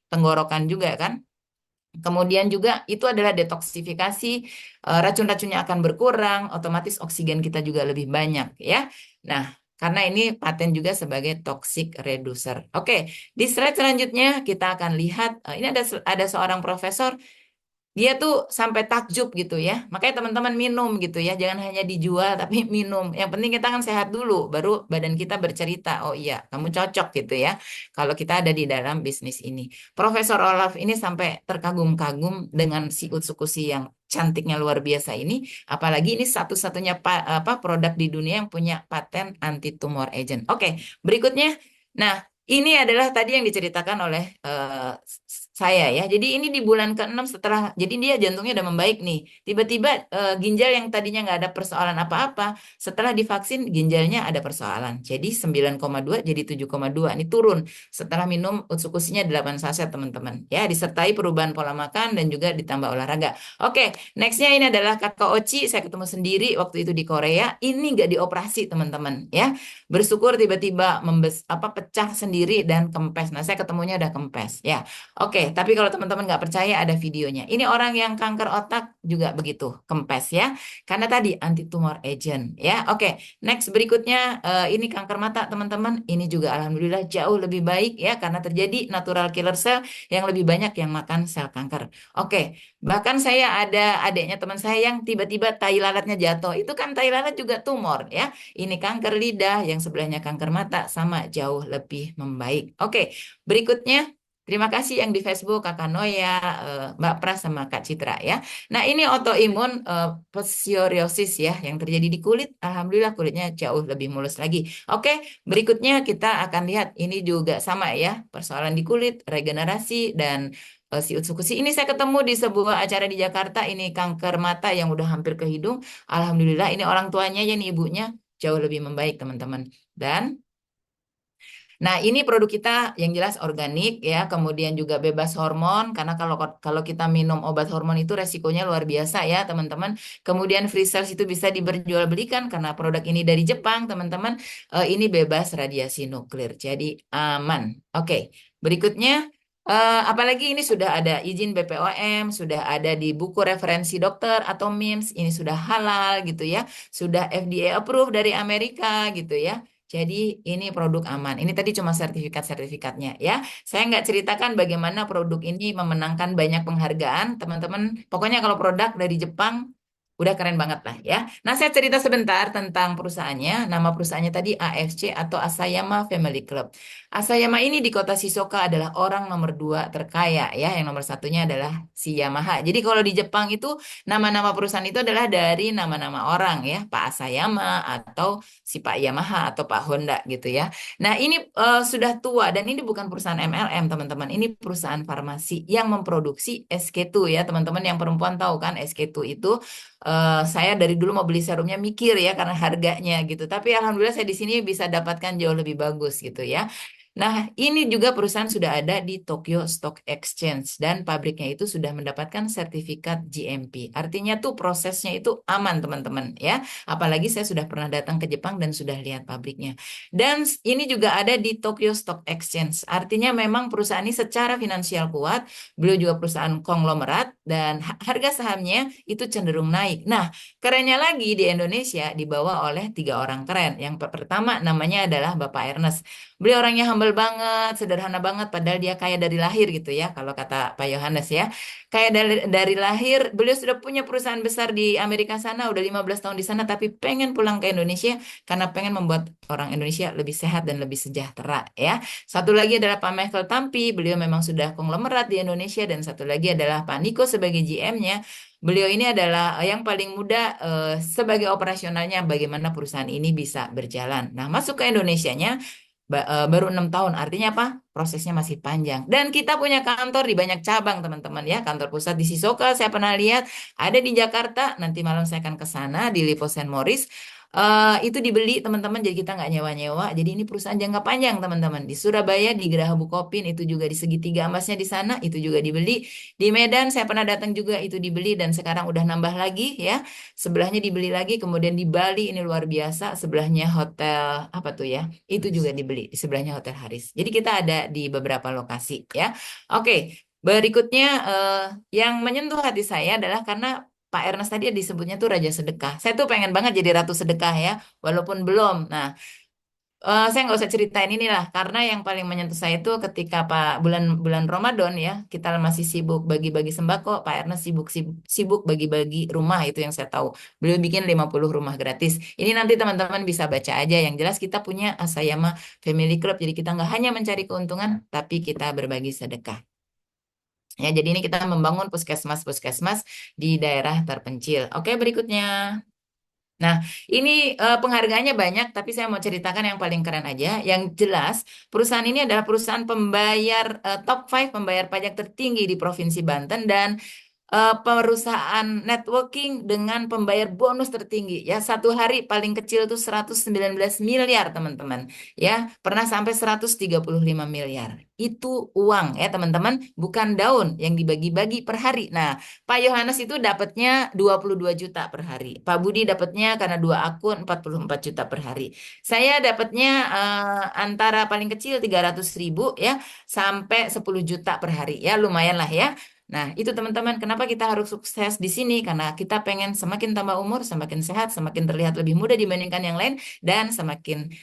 Speaker 1: tenggorokan juga kan. Kemudian juga itu adalah detoksifikasi, racun-racunnya akan berkurang, otomatis oksigen kita juga lebih banyak ya. Nah, karena ini paten juga sebagai toxic reducer. Oke, di slide selanjutnya kita akan lihat ini ada seorang profesor dia tuh sampai takjub gitu ya. Makanya teman-teman minum gitu ya. Jangan hanya dijual tapi minum. Yang penting kita kan sehat dulu. Baru badan kita bercerita. Oh iya, kamu cocok gitu ya. Kalau kita ada di dalam bisnis ini. Profesor Olaf ini sampai terkagum-kagum dengan si Utsukushi yang cantiknya luar biasa ini. Apalagi ini satu-satunya produk di dunia yang punya paten anti tumor agent. Oke, berikutnya. Nah, ini adalah tadi yang diceritakan oleh saya ya. Jadi ini di bulan ke-6 setelah, jadi dia jantungnya udah membaik nih. Tiba-tiba ginjal yang tadinya nggak ada persoalan apa-apa, setelah divaksin ginjalnya ada persoalan. Jadi 9,2 jadi 7,2. Ini turun setelah minum Utsukusinya 8 saset teman-teman. Ya, disertai perubahan pola makan dan juga ditambah olahraga. Oke, nextnya ini adalah Kakak Oci. Saya ketemu sendiri waktu itu di Korea. Ini nggak dioperasi teman-teman ya. Bersyukur tiba-tiba pecah sendiri dan kempes. Nah, saya ketemunya udah kempes ya. Oke, tapi kalau teman-teman nggak percaya ada videonya. Ini orang yang kanker otak juga begitu, kempes ya. Karena tadi anti tumor agent ya. Oke, next berikutnya ini kanker mata teman-teman. Ini juga alhamdulillah jauh lebih baik ya karena terjadi natural killer cell yang lebih banyak yang makan sel kanker. Oke, bahkan saya ada adiknya teman saya yang tiba-tiba tai lalatnya jatuh. Itu kan tai lalat juga tumor ya. Ini kanker lidah, yang sebelahnya kanker mata sama jauh lebih membaik. Oke, berikutnya. Terima kasih yang di Facebook Kakak Noya, Mbak Pras sama Kak Citra ya. Nah ini autoimun psoriasis ya yang terjadi di kulit. Alhamdulillah kulitnya jauh lebih mulus lagi. Oke, berikutnya kita akan lihat ini juga sama ya persoalan di kulit, regenerasi dan si Utsukushi. Ini saya ketemu di sebuah acara di Jakarta. Ini kanker mata yang udah hampir ke hidung. Alhamdulillah ini orang tuanya ya nih ibunya jauh lebih membaik teman-teman. Dan nah, ini produk kita yang jelas organik ya, kemudian juga bebas hormon karena kalau kalau kita minum obat hormon itu resikonya luar biasa ya, teman-teman. Kemudian free sales itu bisa diperjualbelikan karena produk ini dari Jepang, teman-teman. Ini bebas radiasi nuklir. Jadi aman. Oke, berikutnya apalagi ini sudah ada izin BPOM, sudah ada di buku referensi dokter atau MIMS, ini sudah halal gitu ya, sudah FDA approve dari Amerika gitu ya. Jadi ini produk aman. Ini tadi cuma sertifikat-sertifikatnya ya. Saya nggak ceritakan bagaimana produk ini memenangkan banyak penghargaan, teman-teman. Pokoknya kalau produk dari Jepang Udah keren banget lah ya. Nah, saya cerita sebentar tentang perusahaannya. Nama perusahaannya tadi AFC atau Asayama Family Club. Asayama ini di kota Shizuoka adalah orang nomor dua terkaya ya. Yang nomor satunya adalah si Yamaha. Jadi kalau di Jepang itu nama-nama perusahaan itu adalah dari nama-nama orang ya. Pak Asayama atau si Pak Yamaha atau Pak Honda gitu ya. Nah, ini sudah tua dan ini bukan perusahaan MLM, teman-teman. Ini perusahaan farmasi yang memproduksi SK2 ya, teman-teman yang perempuan tahu kan SK2 itu saya dari dulu mau beli serumnya mikir ya karena harganya gitu. Tapi alhamdulillah saya di sini bisa dapatkan jauh lebih bagus gitu ya. Nah, ini juga perusahaan sudah ada di Tokyo Stock Exchange dan pabriknya itu sudah mendapatkan sertifikat GMP. Artinya tuh prosesnya itu aman, teman-teman ya. Apalagi saya sudah pernah datang ke Jepang dan sudah lihat pabriknya. Dan ini juga ada di Tokyo Stock Exchange. Artinya memang perusahaan ini secara finansial kuat. Beliau juga perusahaan konglomerat dan harga sahamnya itu cenderung naik. Nah, kerennya lagi di Indonesia dibawa oleh tiga orang keren. Yang pertama namanya adalah Bapak Ernest. Beliau orangnya humble banget, sederhana banget, padahal dia kaya dari lahir gitu ya, kalau kata Pak Yohanes ya. Kaya dari lahir, beliau sudah punya perusahaan besar di Amerika sana, udah 15 tahun di sana, tapi pengen pulang ke Indonesia karena pengen membuat orang Indonesia lebih sehat dan lebih sejahtera ya. Satu lagi adalah Pak Michael Tampi, beliau memang sudah konglomerat di Indonesia, dan satu lagi adalah Pak Niko sebagai GM-nya. Beliau ini adalah yang paling muda sebagai operasionalnya bagaimana perusahaan ini bisa berjalan. Nah, masuk ke Indonesianya baru 6 tahun. Artinya apa? Prosesnya masih panjang. Dan kita punya kantor di banyak cabang, teman-teman ya. Kantor pusat di Sisoka, saya pernah lihat. Ada di Jakarta, nanti malam saya akan ke sana, di Lipo Saint Maurice. Itu dibeli, teman-teman, jadi kita nggak nyewa-nyewa. Jadi ini perusahaan jangka panjang, teman-teman. Di Surabaya, di Geraha Bukopin, itu juga di Segitiga Emasnya di sana, itu juga dibeli. Di Medan, saya pernah datang juga, itu dibeli. Dan sekarang udah nambah lagi ya. Sebelahnya dibeli lagi, kemudian di Bali, ini luar biasa. Sebelahnya hotel, apa tuh ya? Itu juga dibeli di sebelahnya Hotel Haris. Jadi kita ada di beberapa lokasi ya. Oke, berikutnya yang menyentuh hati saya adalah karena Pak Ernest tadi disebutnya tuh Raja Sedekah. Saya tuh pengen banget jadi Ratu Sedekah ya, walaupun belum. Nah, saya nggak usah ceritain inilah karena yang paling menyentuh saya itu ketika Pak bulan Ramadan ya kita masih sibuk bagi-bagi sembako. Pak Ernest sibuk sibuk, sibuk bagi-bagi rumah, itu yang saya tahu. Beliau bikin 50 rumah gratis. Ini nanti teman-teman bisa baca aja. Yang jelas kita punya Asayama Family Club, jadi kita nggak hanya mencari keuntungan tapi kita berbagi sedekah. Ya, jadi ini kita membangun puskesmas-puskesmas di daerah terpencil. Oke, berikutnya. Nah, ini penghargaannya banyak, tapi saya mau ceritakan yang paling keren aja. Yang jelas, perusahaan ini adalah perusahaan pembayar top 5 pembayar pajak tertinggi di Provinsi Banten dan perusahaan networking dengan pembayar bonus tertinggi ya, satu hari paling kecil tuh 119 miliar, teman-teman ya, pernah sampai 135 miliar. Itu uang ya, teman-teman, bukan daun yang dibagi-bagi per hari. Nah, Pak Yohanes itu dapatnya 22 juta per hari, Pak Budi dapatnya karena dua akun 44 juta per hari, saya dapatnya antara paling kecil 300.000 ya sampai 10 juta per hari ya, lumayan lah ya. Nah, itu teman-teman, kenapa kita harus sukses di sini? Karena kita pengen semakin tambah umur, semakin sehat, semakin terlihat lebih muda dibandingkan yang lain, dan semakin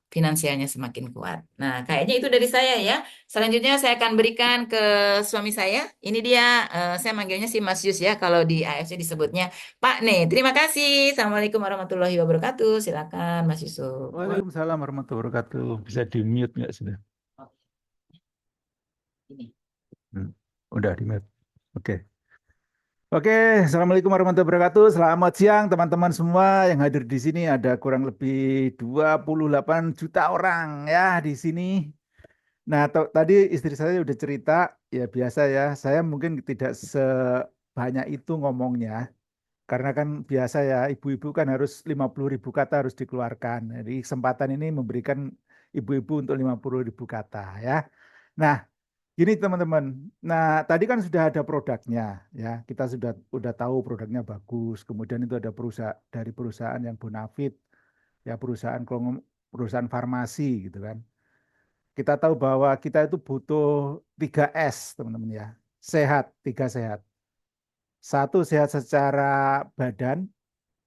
Speaker 1: finansialnya semakin kuat. Nah, kayaknya itu dari saya ya. Selanjutnya saya akan berikan ke suami saya. Ini dia, saya manggilnya si Mas Yus ya, kalau di AFC disebutnya Pak Ne. Terima kasih. Assalamualaikum warahmatullahi wabarakatuh. Silakan Mas Yusuf.
Speaker 2: Waalaikumsalam warahmatullahi wabarakatuh. Bisa di mute nggak sudah?
Speaker 1: Ini.
Speaker 2: Hmm. Udah di mute. Oke. Oke, Assalamualaikum warahmatullahi wabarakatuh. Selamat siang teman-teman semua yang hadir di sini. Ada kurang lebih 28 juta orang ya di sini. Nah, tadi istri saya udah cerita, ya biasa ya. Saya mungkin tidak sebanyak itu ngomongnya. Karena kan biasa ya, ibu-ibu kan harus 50.000 kata harus dikeluarkan. Jadi kesempatan ini memberikan ibu-ibu untuk 50.000 kata ya. Nah, gini teman-teman. Nah, tadi kan sudah ada produknya ya. Kita sudah tahu produknya bagus. Kemudian itu ada dari perusahaan yang bonafit, ya perusahaan farmasi gitu kan. Kita tahu bahwa kita itu butuh 3 S, teman-teman ya. Sehat, 3 sehat. Satu, sehat secara badan,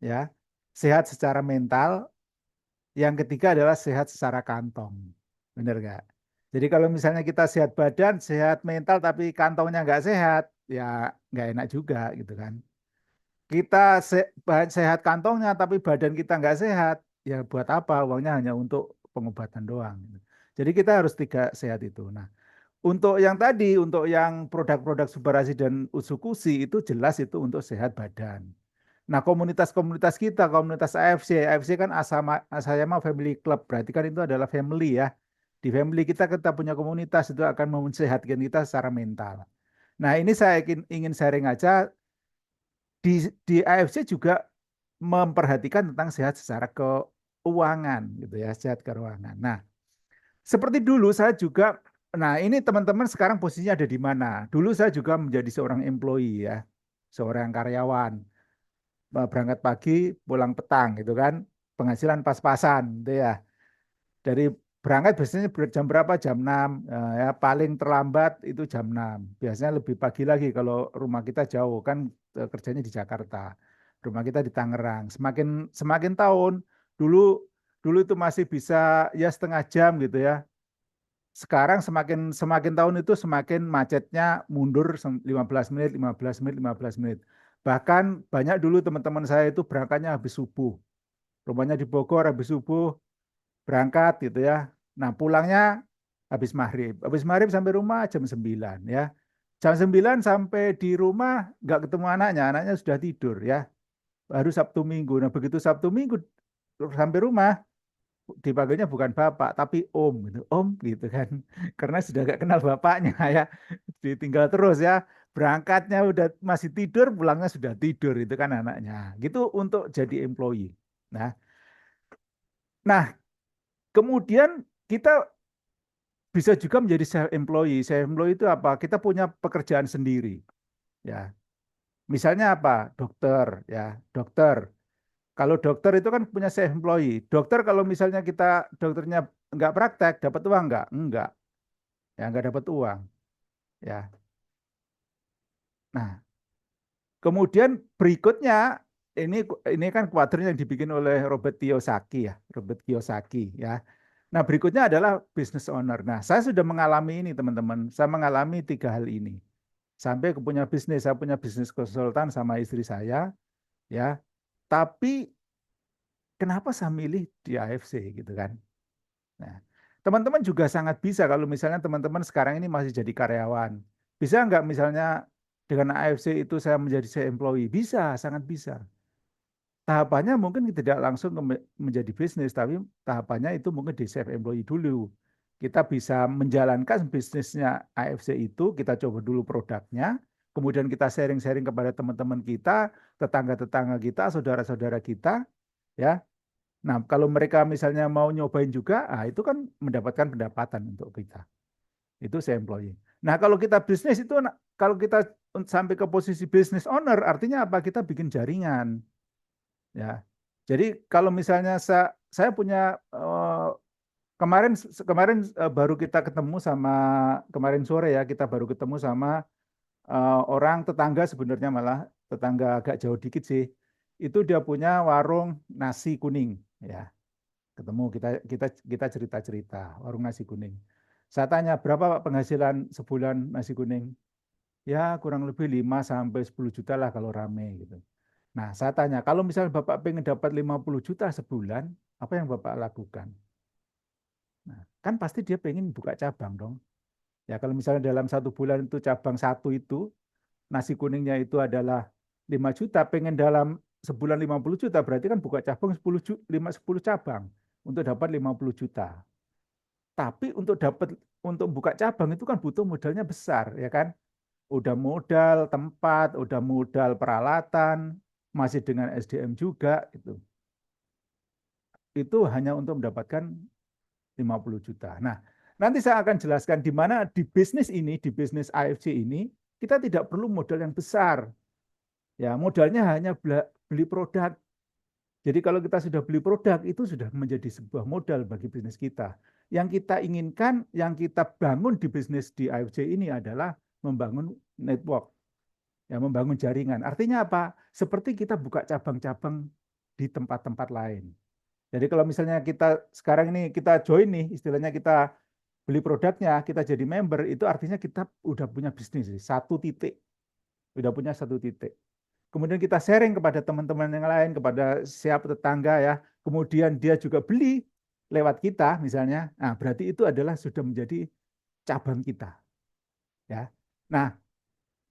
Speaker 2: ya, sehat secara mental. Yang ketiga adalah sehat secara kantong. Benar nggak? Jadi kalau misalnya kita sehat badan, sehat mental, tapi kantongnya nggak sehat, ya nggak enak juga gitu kan. kita sehat kantongnya tapi badan kita nggak sehat, ya buat apa? Uangnya hanya untuk pengobatan doang. Jadi kita harus tiga sehat itu. Nah, untuk yang tadi, untuk yang produk-produk Subarasi dan Utsukushi itu jelas itu untuk sehat badan. Nah, komunitas-komunitas kita, komunitas AFC kan Asayama Family Club, berarti kan itu adalah family ya. Di family kita punya komunitas itu akan mensehatkan kita secara mental. Nah, ini saya ingin sharing aja di AFC juga memperhatikan tentang sehat secara keuangan gitu ya, sehat keuangan. Nah, seperti dulu saya juga, nah ini teman-teman sekarang posisinya ada di mana? Dulu saya juga menjadi seorang employee ya, seorang karyawan. Berangkat pagi, pulang petang gitu kan, penghasilan pas-pasan gitu ya. Dari berangkat biasanya jam berapa? Jam 6, ya paling terlambat itu jam 6. Biasanya lebih pagi lagi kalau rumah kita jauh kan, kerjanya di Jakarta. Rumah kita di Tangerang. Semakin semakin tahun dulu dulu itu masih bisa ya setengah jam gitu ya. Sekarang semakin semakin tahun itu semakin macetnya mundur 15 menit, 15 menit, 15 menit. Bahkan banyak dulu teman-teman saya itu berangkatnya habis subuh. Rumahnya di Bogor habis subuh berangkat gitu ya. Nah, pulangnya habis maghrib. Habis maghrib sampai rumah jam 9 ya. Jam 9 sampai di rumah nggak ketemu anaknya sudah tidur ya. Baru Sabtu Minggu. Nah, begitu Sabtu Minggu sampai rumah dipanggilnya bukan bapak tapi om gitu, om gitu kan. Karena sudah gak kenal bapaknya ya, ditinggal terus ya, berangkatnya udah masih tidur, pulangnya sudah tidur, itu kan anaknya gitu untuk jadi employee. Nah nah kemudian kita bisa juga menjadi self employee. Self employee itu apa? Kita punya pekerjaan sendiri ya. Misalnya apa? Dokter ya, dokter. Kalau dokter itu kan punya self employee. Dokter kalau misalnya kita dokternya nggak praktek, dapat uang nggak? Enggak. Ya nggak dapat uang. Ya. Nah, kemudian berikutnya ini kan kuadran yang dibikin oleh Robert Kiyosaki ya, Robert Kiyosaki ya. Nah, berikutnya adalah business owner. Nah, saya sudah mengalami ini teman-teman. Saya mengalami tiga hal ini. Sampai ke punya bisnis, saya punya bisnis konsultan sama istri saya ya. Tapi kenapa saya milih di AFC gitu kan? Nah, teman-teman juga sangat bisa kalau misalnya teman-teman sekarang ini masih jadi karyawan. Bisa nggak misalnya dengan AFC itu saya menjadi saya employee? Bisa, sangat bisa. Tahapannya mungkin tidak langsung menjadi bisnis, tapi tahapannya itu mungkin di self employee dulu. Kita bisa menjalankan bisnisnya AFC itu, kita coba dulu produknya, kemudian kita sharing-sharing kepada teman-teman kita, tetangga-tetangga kita, saudara-saudara kita, ya. Nah, kalau mereka misalnya mau nyobain juga, itu kan mendapatkan pendapatan untuk kita. Itu saya employee. Nah, kalau kita bisnis itu, kalau kita sampai ke posisi business owner, artinya apa? Kita bikin jaringan. Ya, jadi kalau misalnya saya punya kemarin kemarin baru kita ketemu sama kemarin sore ya kita baru ketemu sama orang tetangga sebenarnya malah tetangga agak jauh dikit sih. Itu dia punya warung nasi kuning ya. Ketemu kita cerita-cerita warung nasi kuning. Saya tanya berapa Pak penghasilan sebulan nasi kuning? Ya kurang lebih 5 sampai 10 juta lah kalau rame gitu. Nah, saya tanya, kalau misalnya Bapak pengen dapat 50 juta sebulan, apa yang Bapak lakukan? Nah, kan pasti dia pengen buka cabang dong. Ya, kalau misalnya dalam satu bulan itu cabang satu itu, nasi kuningnya itu adalah 5 juta, pengen dalam sebulan 50 juta, berarti kan buka cabang 10 cabang untuk dapat 50 juta. Tapi untuk buka cabang itu kan butuh modalnya besar, ya kan? Udah modal tempat, udah modal peralatan, masih dengan SDM juga itu. Itu hanya untuk mendapatkan 50 juta. Nah, nanti saya akan jelaskan di mana di bisnis ini, di bisnis AFC ini, kita tidak perlu modal yang besar. Ya, modalnya hanya beli produk. Jadi kalau kita sudah beli produk, itu sudah menjadi sebuah modal bagi bisnis kita. Yang kita inginkan, yang kita bangun di bisnis di AFC ini adalah membangun network, ya, membangun jaringan. Artinya apa? Seperti kita buka cabang-cabang di tempat-tempat lain. Jadi kalau misalnya kita sekarang ini kita join nih, istilahnya kita beli produknya, kita jadi member, itu artinya kita udah punya bisnis, satu titik. Udah punya satu titik. kemudian kita sharing kepada teman-teman yang lain, kepada siapa tetangga ya, kemudian dia juga beli lewat kita misalnya, nah berarti itu adalah sudah menjadi cabang kita ya. Nah,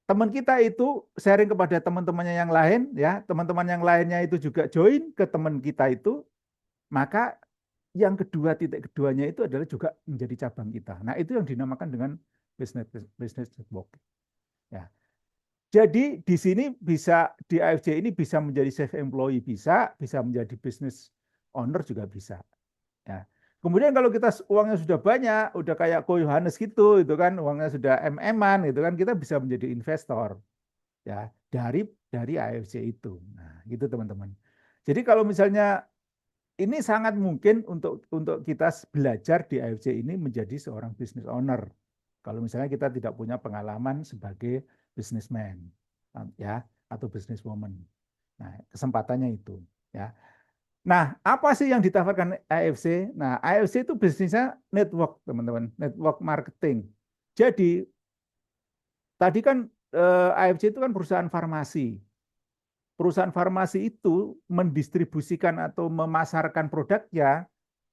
Speaker 2: teman kita itu sharing kepada teman-temannya yang lain ya, teman-teman yang lainnya itu juga join ke teman kita itu, maka yang kedua titik keduanya itu adalah juga menjadi cabang kita. Nah, itu yang dinamakan dengan business network ya. Jadi di sini bisa di AFC ini bisa menjadi self employee bisa menjadi business owner juga bisa. Ya. Kemudian kalau kita uangnya sudah banyak, udah kayak Ko Yohanes gitu, itu kan uangnya sudah MM-an, itu kan kita bisa menjadi investor ya dari AFC itu. Nah, gitu teman-teman. Jadi kalau misalnya ini sangat mungkin untuk kita belajar di AFC ini menjadi seorang business owner. Kalau misalnya kita tidak punya pengalaman sebagai businessman ya atau businesswoman. Nah, kesempatannya itu ya. Nah, apa sih yang ditawarkan AFC? Nah, AFC itu bisnisnya network, teman-teman, network marketing. Jadi, tadi kan AFC itu kan perusahaan farmasi. Perusahaan farmasi itu mendistribusikan atau memasarkan produknya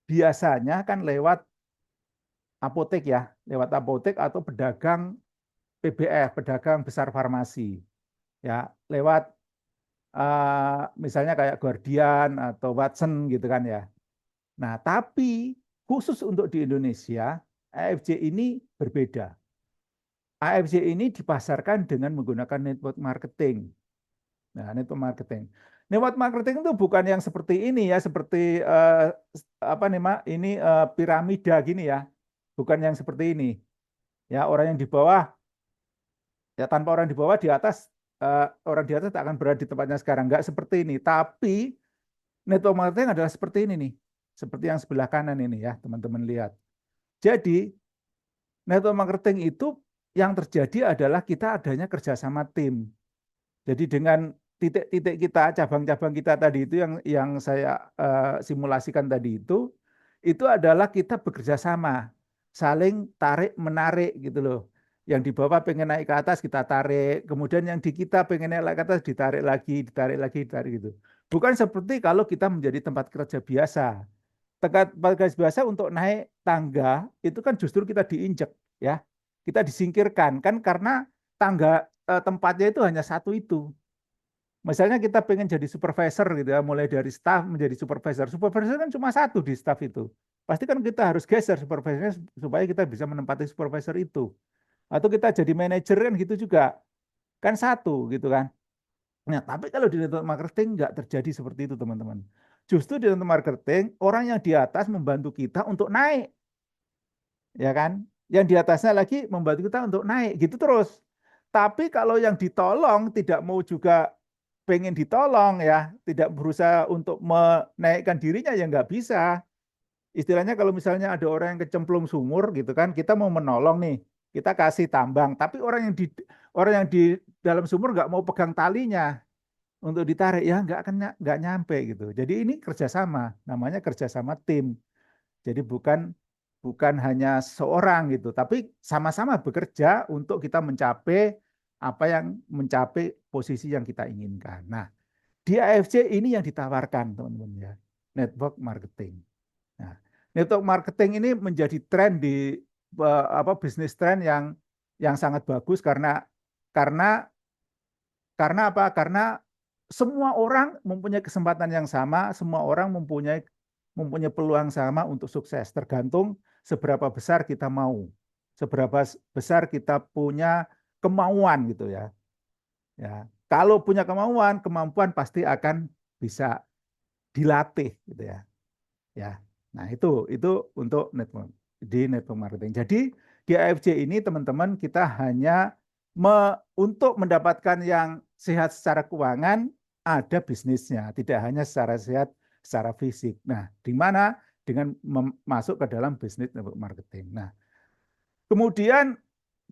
Speaker 2: biasanya kan lewat apotek ya, lewat apotek atau pedagang PBF, pedagang besar farmasi. Ya, lewat misalnya kayak Guardian atau Watson gitu kan ya. Nah, tapi khusus untuk di Indonesia, AFC ini berbeda. AFC ini dipasarkan dengan menggunakan network marketing. Nah, network marketing. Network marketing itu bukan yang seperti ini ya, seperti apa nih, ini piramida gini ya. Bukan yang seperti ini. Ya, orang yang di bawah ya tanpa orang di bawah di atas orang di atas tak akan berada di tempatnya sekarang. Enggak seperti ini, tapi network marketing adalah seperti ini nih. Seperti yang sebelah kanan ini ya, teman-teman lihat. Jadi, network marketing itu yang terjadi adalah kita adanya kerjasama tim. Jadi dengan titik-titik kita, cabang-cabang kita tadi itu yang saya simulasikan tadi itu adalah kita bekerja sama, saling tarik menarik gitu loh. Yang di bawah pengen naik ke atas kita tarik, kemudian yang di kita pengen naik ke atas ditarik lagi, ditarik lagi, ditarik gitu. Bukan seperti kalau kita menjadi tempat kerja biasa. Tempat kerja biasa untuk naik tangga itu kan justru kita diinjek ya, kita disingkirkan kan karena tangga tempatnya itu hanya satu itu. Misalnya kita pengen jadi supervisor gitu ya, mulai dari staff menjadi supervisor. Supervisor kan cuma satu di staff itu. Pasti kan kita harus geser supervisornya supaya kita bisa menempati supervisor itu. Atau kita jadi manajer kan gitu juga. Kan satu gitu kan. Nah, tapi kalau di network marketing nggak terjadi seperti itu teman-teman. Justru di network marketing, orang yang di atas membantu kita untuk naik. Ya kan? Yang di atasnya lagi membantu kita untuk naik. Gitu terus. Tapi kalau yang ditolong tidak mau juga pengen ditolong ya, tidak berusaha untuk menaikkan dirinya ya nggak bisa. Istilahnya kalau misalnya ada orang yang kecemplung sumur gitu kan, kita mau menolong nih, kita kasih tambang, tapi orang yang di dalam sumur nggak mau pegang talinya untuk ditarik ya nggak nyampe gitu. Jadi ini kerjasama, namanya kerjasama tim. Jadi bukan bukan hanya seorang gitu, tapi sama-sama bekerja untuk kita mencapai apa yang mencapai posisi yang kita inginkan. Nah, di AFC ini yang ditawarkan teman-teman ya, network marketing. Nah, network marketing ini menjadi tren di bisnis tren yang sangat bagus karena karena apa? Karena semua orang mempunyai kesempatan yang sama, semua orang mempunyai peluang sama untuk sukses, tergantung seberapa besar kita mau, seberapa besar kita punya kemauan gitu ya. Ya, kalau punya kemampuan pasti akan bisa dilatih gitu ya. Ya. Nah, itu untuk network marketing. Jadi di AFC ini teman-teman kita hanya untuk mendapatkan yang sehat secara keuangan ada bisnisnya, tidak hanya secara sehat secara fisik. Nah, di mana dengan masuk ke dalam bisnis network marketing. Nah, kemudian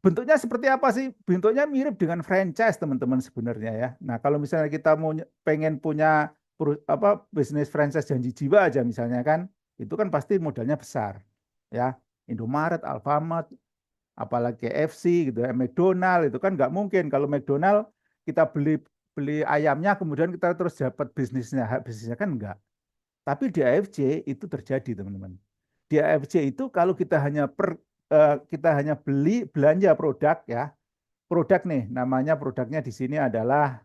Speaker 2: bentuknya seperti apa sih? Bentuknya mirip dengan franchise teman-teman sebenarnya ya. Nah, kalau misalnya kita mau pengen punya bisnis franchise janji jiwa aja misalnya kan, itu kan pasti modalnya besar. Ya, Indomaret, Alfamart, apalagi KFC gitu ya, McDonald itu kan nggak mungkin kalau McDonald kita beli beli ayamnya, kemudian kita terus dapat bisnisnya, hak bisnisnya kan enggak. Tapi di AFC itu terjadi, teman-teman. Di AFC itu kalau kita hanya belanja produk ya, produk nih, namanya produknya di sini adalah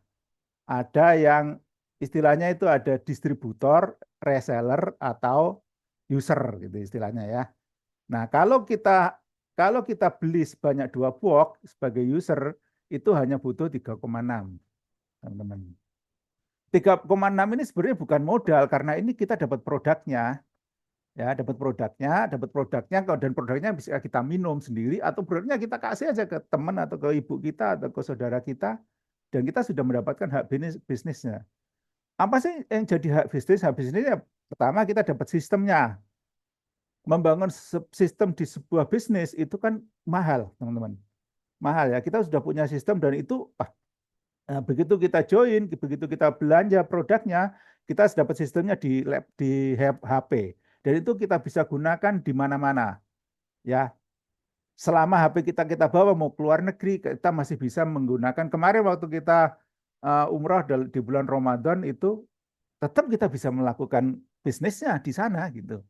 Speaker 2: ada yang istilahnya itu ada distributor, reseller atau user gitu istilahnya ya. Nah, kalau kita beli sebanyak 2 box sebagai user itu hanya butuh 3,6, teman-teman. 3,6 ini sebenarnya bukan modal karena ini kita dapat produknya. Ya, dapat produknya dan produknya bisa kita minum sendiri atau produknya kita kasih aja ke teman atau ke ibu kita atau ke saudara kita dan kita sudah mendapatkan hak bisnisnya. Apa sih yang jadi hak bisnis? Hak bisnisnya pertama kita dapat sistemnya. Membangun sistem di sebuah bisnis itu kan mahal, teman-teman. Mahal ya. Kita sudah punya sistem dan itu begitu kita join, begitu kita belanja produknya, kita dapat sistemnya di HP. Dan itu kita bisa gunakan di mana-mana. Ya, selama HP kita bawa mau keluar negeri, kita masih bisa menggunakan. Kemarin waktu kita umroh di bulan Ramadan itu tetap kita bisa melakukan bisnisnya di sana gitu.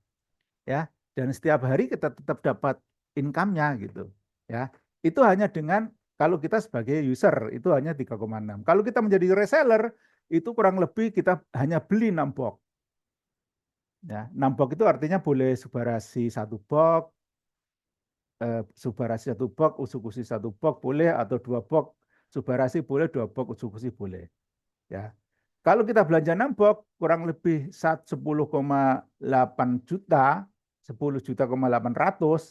Speaker 2: Ya, dan setiap hari kita tetap dapat income-nya gitu. Ya, itu hanya dengan kalau kita sebagai user itu hanya 3,6. Kalau kita menjadi reseller itu kurang lebih kita hanya beli 6 box. Ya, 6 box itu artinya boleh Subarashi 1 box, Subarashi 1 box, Usukushi 1 box boleh atau 2 box Subarashi boleh, 2 box Usukushi boleh. Ya. Kalau kita belanja 6 box kurang lebih 10,8 juta, 10,8 juta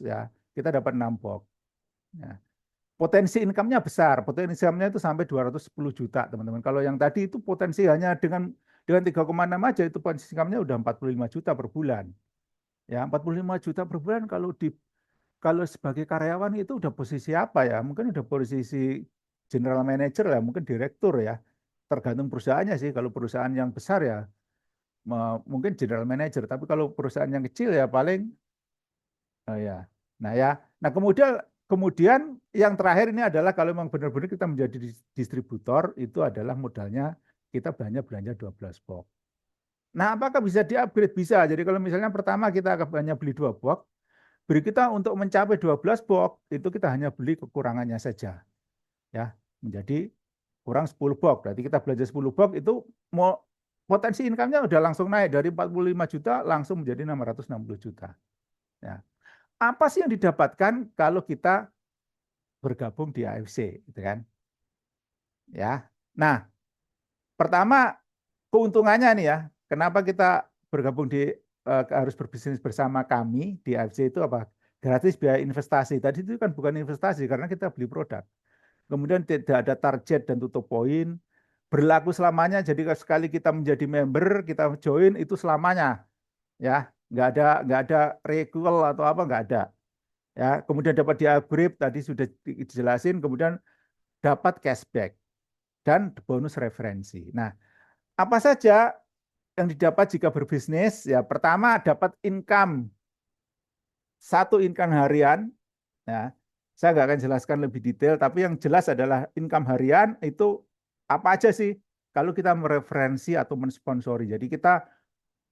Speaker 2: ya, kita dapat 6 box. Ya. Potensi income-nya besar, potensi income-nya itu sampai 210 juta, teman-teman. Kalau yang tadi itu potensi hanya dengan 3,6 aja itu potensi income-nya udah 45 juta per bulan. Ya, 45 juta per bulan kalau sebagai karyawan itu udah posisi apa ya? Mungkin udah posisi general manager ya, mungkin direktur ya. Tergantung perusahaannya sih. Kalau perusahaan yang besar ya mungkin general manager, tapi kalau perusahaan yang kecil ya paling ya. Nah ya. Nah, kemudian yang terakhir ini adalah kalau memang benar-benar kita menjadi distributor itu adalah modalnya kita belanja 12 box. Nah, apakah bisa di-upgrade? Bisa. Jadi kalau misalnya pertama kita hanya beli 2 box, beri kita untuk mencapai 12 box itu kita hanya beli kekurangannya saja. Ya, menjadi kurang 10 box. Berarti kita belanja 10 box itu mau potensi income-nya udah langsung naik dari 45 juta langsung menjadi 660 juta. Ya. Apa sih yang didapatkan kalau kita bergabung di AFC, gitu kan? Ya. Nah, pertama keuntungannya nih ya, kenapa kita bergabung harus berbisnis bersama kami di AFC itu apa? Gratis biaya investasi. Tadi itu kan bukan investasi karena kita beli produk. Kemudian tidak ada target dan tutup poin. Berlaku selamanya. Jadi sekali kita menjadi member, kita join itu selamanya. Ya, nggak ada recall atau apa, nggak ada. Ya, kemudian dapat di-upgrade tadi sudah dijelasin, kemudian dapat cashback dan bonus referensi. Nah, apa saja yang didapat jika berbisnis? Ya, pertama dapat income, 1 income harian. Ya, saya nggak akan jelaskan lebih detail, tapi yang jelas adalah income harian itu apa aja sih? Kalau kita mereferensi atau mensponsori. Jadi kita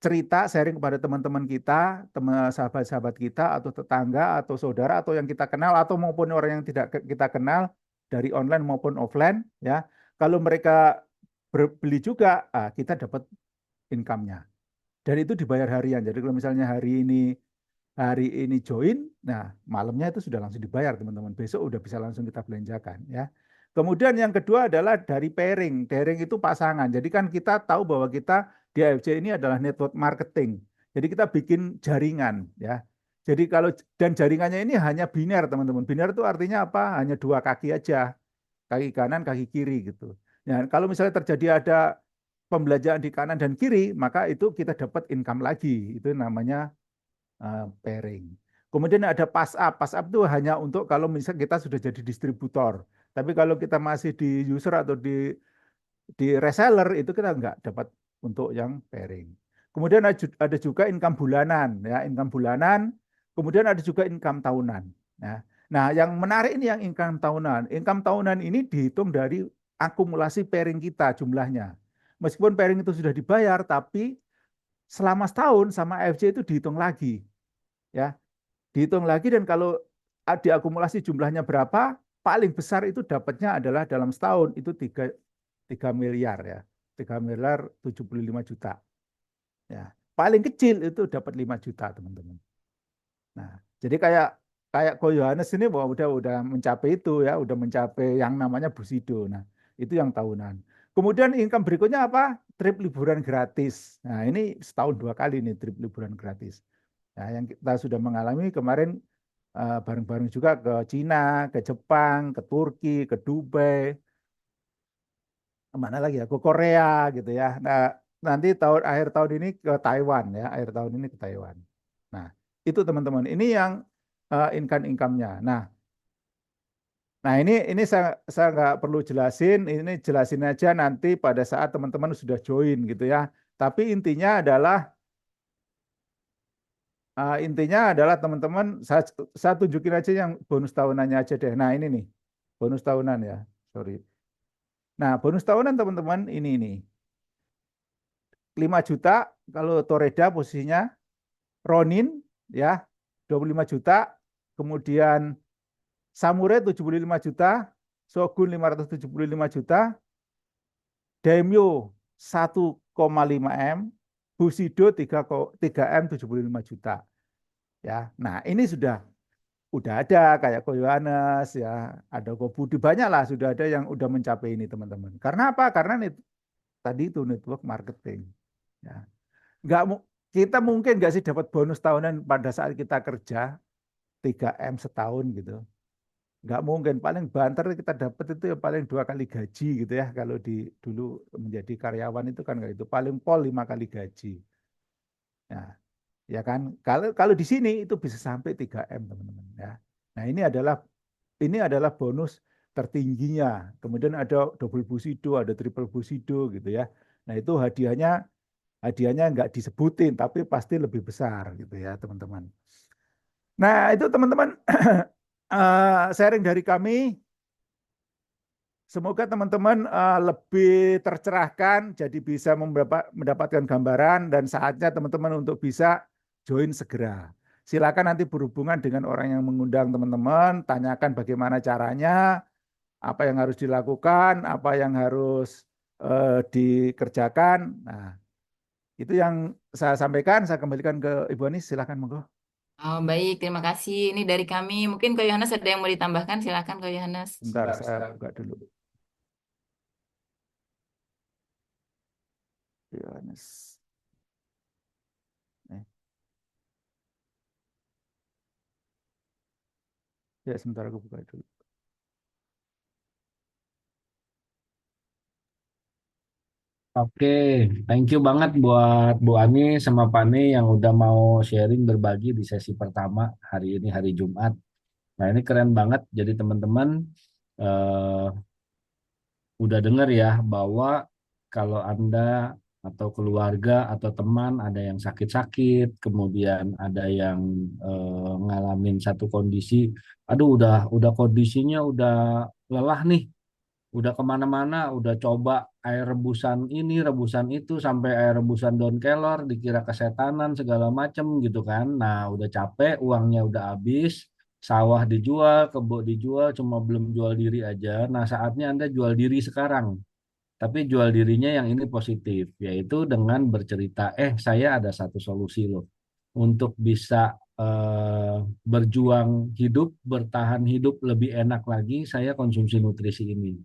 Speaker 2: cerita sharing kepada teman-teman kita, sahabat-sahabat kita, atau tetangga, atau saudara, atau yang kita kenal, atau maupun orang yang tidak kita kenal dari online maupun offline, ya. Kalau mereka beli juga, kita dapat income-nya. Dan itu dibayar harian. Jadi kalau misalnya hari ini join, nah malamnya itu sudah langsung dibayar teman-teman. Besok udah bisa langsung kita belanjakan, ya. Kemudian yang kedua adalah dari pairing. Pairing itu pasangan. Jadi kan kita tahu bahwa kita di AFC ini adalah network marketing. Jadi kita bikin jaringan, ya. Jadi dan jaringannya ini hanya biner, teman-teman. Biner itu artinya apa? Hanya 2 kaki aja. Kaki kanan, kaki kiri gitu. Nah, kalau misalnya terjadi ada pembelanjaan di kanan dan kiri, maka itu kita dapat income lagi. Itu namanya pairing. Kemudian ada pass up. Pass up itu hanya untuk kalau misalnya kita sudah jadi distributor. Tapi kalau kita masih di user atau di reseller itu kita nggak dapat untuk yang pairing. Kemudian ada juga income bulanan, ya income bulanan. Kemudian ada juga income tahunan. Ya. Nah, yang menarik ini yang income tahunan. Income tahunan ini dihitung dari akumulasi pairing kita jumlahnya. Meskipun pairing itu sudah dibayar, tapi selama setahun sama AFC itu dihitung lagi, ya, dihitung lagi dan kalau diakumulasi jumlahnya berapa, paling besar itu dapatnya adalah dalam setahun itu 3 miliar ya, 3 miliar 75 juta. Ya, paling kecil itu dapat 5 juta teman-teman. Nah, jadi kayak kayak Ko Yohanes ini bahwa udah mencapai itu ya, udah mencapai yang namanya Busido. Nah, itu yang tahunan. Kemudian income berikutnya apa? Trip liburan gratis. Nah, ini setahun 2 kali nih trip liburan gratis. Nah, yang kita sudah mengalami kemarin bareng-bareng juga ke Cina, ke Jepang, ke Turki, ke Dubai, kemana lagi ya? Ke Korea gitu ya. Nah, nanti akhir tahun ini ke Taiwan ya, akhir tahun ini ke Taiwan. Nah, itu teman-teman. Ini yang income-nya. Nah, ini saya nggak perlu jelasin, ini jelasin aja nanti pada saat teman-teman sudah join gitu ya. Tapi intinya adalah teman-teman saya tunjukin aja yang bonus tahunannya aja deh. Nah, ini nih. Bonus tahunan ya. Sorry. Nah, bonus tahunan teman-teman ini 5 juta kalau Toreda posisinya, Ronin ya 25 juta, kemudian Samurai 75 juta, Shogun 575 juta, Daimyo 1,5 M, Bushido 3 M 75 juta. Ya. Nah, ini udah ada kayak Koyohanes ya, ada Kobudi, banyak lah sudah ada yang udah mencapai ini teman-teman. Karena apa? Karena tadi itu network marketing. Ya. Nggak, kita mungkin nggak sih dapat bonus tahunan pada saat kita kerja 3 M setahun gitu. Nggak mungkin, paling banter kita dapat itu ya paling 2 kali gaji gitu ya. Kalau dulu menjadi karyawan itu kan nggak itu, paling pol 5 kali gaji. Nah, ya kan? Kalau kalau di sini itu bisa sampai 3 M teman-teman ya. Nah, ini adalah bonus tertingginya. Kemudian ada double Bushido, ada triple Bushido gitu ya. Nah, itu hadiahnya nggak disebutin, tapi pasti lebih besar gitu ya teman-teman. Nah, itu teman-teman sharing dari kami. Semoga teman-teman lebih tercerahkan, jadi bisa mendapatkan gambaran dan saatnya teman-teman untuk bisa join segera. Silakan nanti berhubungan dengan orang yang mengundang teman-teman, tanyakan bagaimana caranya, apa yang harus dilakukan, apa yang harus dikerjakan. Nah, itu yang saya sampaikan, saya kembalikan ke Ibu Anis, silakan monggo.
Speaker 1: Oh, baik, terima kasih. Ini dari kami. Mungkin Ko Yohanes ada yang mau ditambahkan? Silakan Ko Yohanes.
Speaker 2: Bentar, saya buka dulu. Yohanes. Eh, ya sebentar aku buka dulu.
Speaker 4: Oke, thank you banget buat Bu Ani sama Pani yang udah mau sharing berbagi di sesi pertama hari ini hari Jumat. Nah ini keren banget. Jadi teman-teman eh, udah dengar ya bahwa kalau Anda atau keluarga atau teman ada yang sakit-sakit, kemudian ada yang ngalamin satu kondisi, aduh udah kondisinya udah lelah nih, udah kemana-mana, udah coba air rebusan ini, rebusan itu, sampai air rebusan daun kelor, dikira kesetanan segala macem gitu kan. Nah, udah capek, uangnya udah habis, sawah dijual, kebun dijual, cuma belum jual diri aja. Nah, saatnya Anda jual diri sekarang. Tapi jual dirinya yang ini positif, yaitu dengan bercerita, saya ada satu solusi loh untuk bisa berjuang hidup, bertahan hidup lebih enak lagi, saya konsumsi nutrisi ini.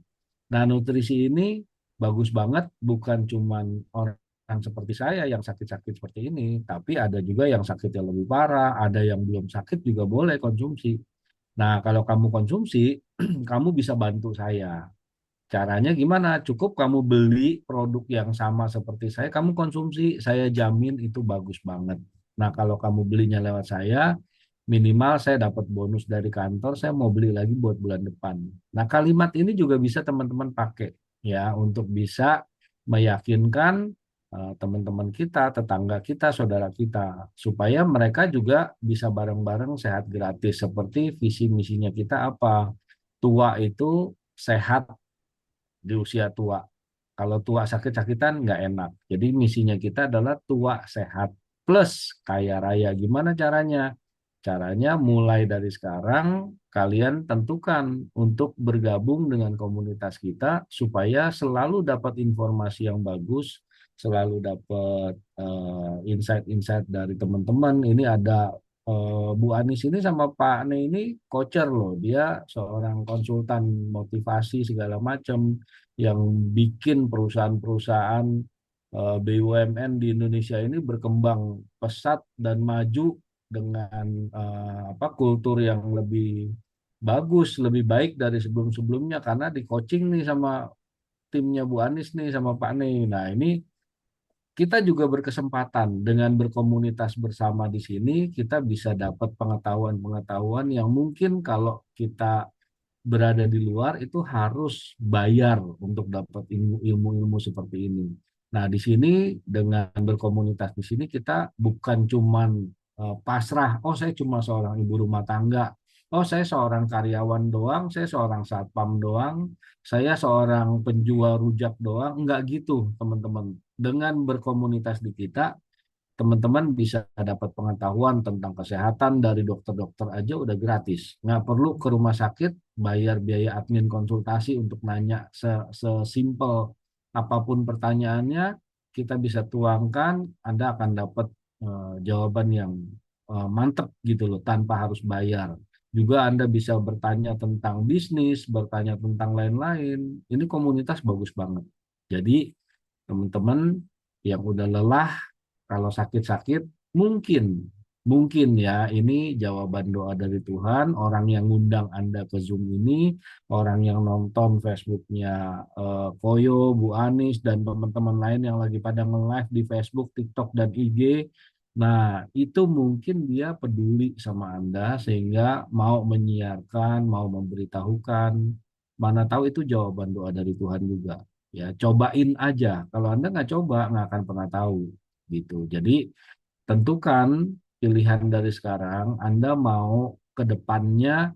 Speaker 4: Nah, nutrisi ini bagus banget, bukan cuman orang seperti saya yang sakit-sakit seperti ini, tapi ada juga yang sakit yang lebih parah, ada yang belum sakit juga boleh konsumsi. Nah, kalau kamu konsumsi, kamu bisa bantu saya. Caranya gimana? Cukup kamu beli produk yang sama seperti saya, kamu konsumsi, saya jamin itu bagus banget. Nah, kalau kamu belinya lewat saya, minimal saya dapat bonus dari kantor, saya mau beli lagi buat bulan depan. Nah, kalimat ini juga bisa teman-teman pakai ya untuk bisa meyakinkan teman-teman kita, tetangga kita, saudara kita, supaya mereka juga bisa bareng-bareng sehat gratis. Seperti visi misinya kita apa? Tua itu sehat di usia tua. Kalau tua sakit-sakitan nggak enak. Jadi misinya kita adalah tua sehat plus kaya raya. Gimana caranya? Caranya mulai dari sekarang kalian tentukan untuk bergabung dengan komunitas kita supaya selalu dapat informasi yang bagus, selalu dapat insight-insight dari teman-teman. Ini ada Bu Anis ini sama Pak Ne ini coacher loh. Dia seorang konsultan motivasi segala macam yang bikin perusahaan-perusahaan BUMN di Indonesia ini berkembang pesat dan maju dengan kultur yang lebih bagus, lebih baik dari sebelum-sebelumnya karena di coaching nih sama timnya Bu Anis nih sama Pak Ne. Nah, ini kita juga berkesempatan dengan berkomunitas bersama di sini, kita bisa dapat pengetahuan-pengetahuan yang mungkin kalau kita berada di luar itu harus bayar untuk dapat ilmu-ilmu seperti ini. Nah, di sini dengan berkomunitas di sini kita bukan cuman pasrah, oh saya cuma seorang ibu rumah tangga, oh saya seorang karyawan doang, saya seorang satpam doang, saya seorang penjual rujak doang, enggak gitu, teman-teman. Dengan berkomunitas di kita, teman-teman bisa dapat pengetahuan tentang kesehatan dari dokter-dokter aja udah gratis. Nggak perlu ke rumah sakit, bayar biaya admin konsultasi untuk nanya sesimpel apapun pertanyaannya, kita bisa tuangkan, Anda akan dapat jawaban yang mantep gitu loh, tanpa harus bayar. Juga Anda bisa bertanya tentang bisnis, bertanya tentang lain-lain. Ini komunitas bagus banget. Jadi, teman-teman yang udah lelah kalau sakit-sakit mungkin mungkin ya ini jawaban doa dari Tuhan. Orang yang ngundang Anda ke Zoom ini, orang yang nonton Facebooknya Koyo, Bu Anis dan teman-teman lain yang lagi pada nge-live di Facebook, TikTok dan IG. Nah, itu mungkin dia peduli sama Anda sehingga mau menyiarkan, mau memberitahukan. Mana tahu itu jawaban doa dari Tuhan juga. Ya, cobain aja. Kalau Anda nggak coba, nggak akan pernah tahu gitu. Jadi tentukan pilihan dari sekarang, Anda mau ke depannya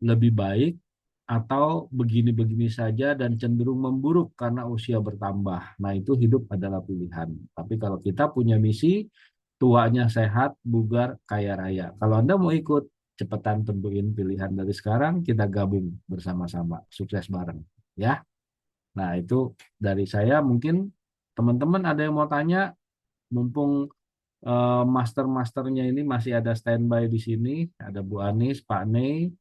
Speaker 4: lebih baik atau begini-begini saja dan cenderung memburuk karena usia bertambah. Nah, itu hidup adalah pilihan. Tapi kalau kita punya misi, tuanya sehat, bugar, kaya raya. Kalau Anda mau ikut, cepetan tentuin pilihan dari sekarang, kita gabung bersama-sama, sukses bareng. Ya, nah itu dari saya mungkin teman-teman ada yang mau tanya, mumpung master-masternya ini masih ada standby di sini, ada Bu Anis, Pak Nei,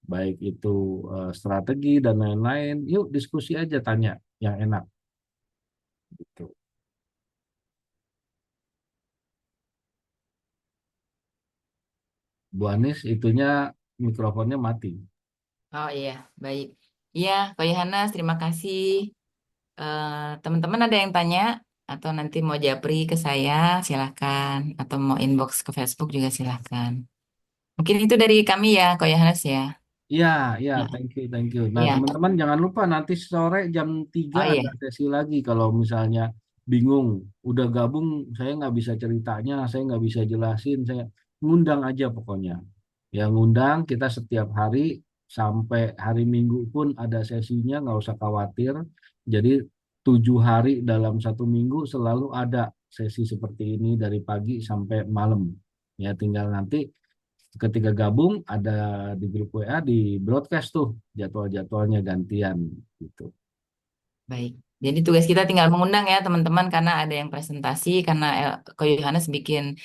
Speaker 4: baik itu strategi dan lain-lain. Yuk diskusi aja, tanya yang enak. Gitu. Bu Anis, itunya mikrofonnya mati.
Speaker 1: Oh iya, baik. Iya, Pak Yohanes, terima kasih. Teman-teman ada yang tanya atau nanti mau japri ke saya, silakan. Atau mau inbox ke Facebook juga silakan. Mungkin itu dari kami ya, Pak Yohanes ya.
Speaker 4: Iya, iya,
Speaker 1: Ya,
Speaker 4: thank you, thank you. Nah,
Speaker 1: iya.
Speaker 4: teman-teman jangan lupa nanti sore jam 3
Speaker 1: Oh
Speaker 4: ada
Speaker 1: iya,
Speaker 4: sesi lagi. Kalau misalnya bingung, udah gabung, saya nggak bisa ceritanya, saya nggak bisa jelasin, saya ngundang aja pokoknya. Ya ngundang, kita setiap hari sampai hari Minggu pun ada sesinya, nggak usah khawatir. Jadi 7 hari dalam satu minggu selalu ada sesi seperti ini dari pagi sampai malam. Ya tinggal nanti ketika gabung ada di grup WA di broadcast tuh jadwal-jadwalnya gantian gitu.
Speaker 1: baik. Jadi tugas kita tinggal mengundang ya teman-teman karena ada yang presentasi karena Ko Yohanes bikin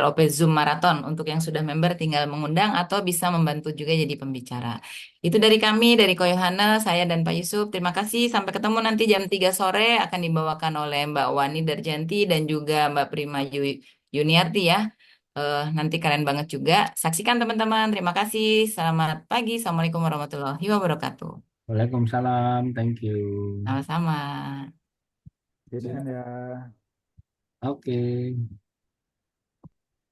Speaker 1: LOP Zoom Marathon untuk yang sudah member tinggal mengundang atau bisa membantu juga jadi pembicara. Itu dari kami dari Ko Yohanes, saya dan Pak Yusuf. Terima kasih. Sampai ketemu nanti jam 3 sore akan dibawakan oleh Mbak Wani Darjanti dan juga Mbak Prima Yuniarti ya. Nanti keren banget juga. Saksikan teman-teman. Terima kasih. Selamat pagi. Assalamualaikum warahmatullahi wabarakatuh.
Speaker 4: Waalaikumsalam, thank you.
Speaker 1: Sama-sama.
Speaker 2: Jadi kan ya.
Speaker 4: Oke.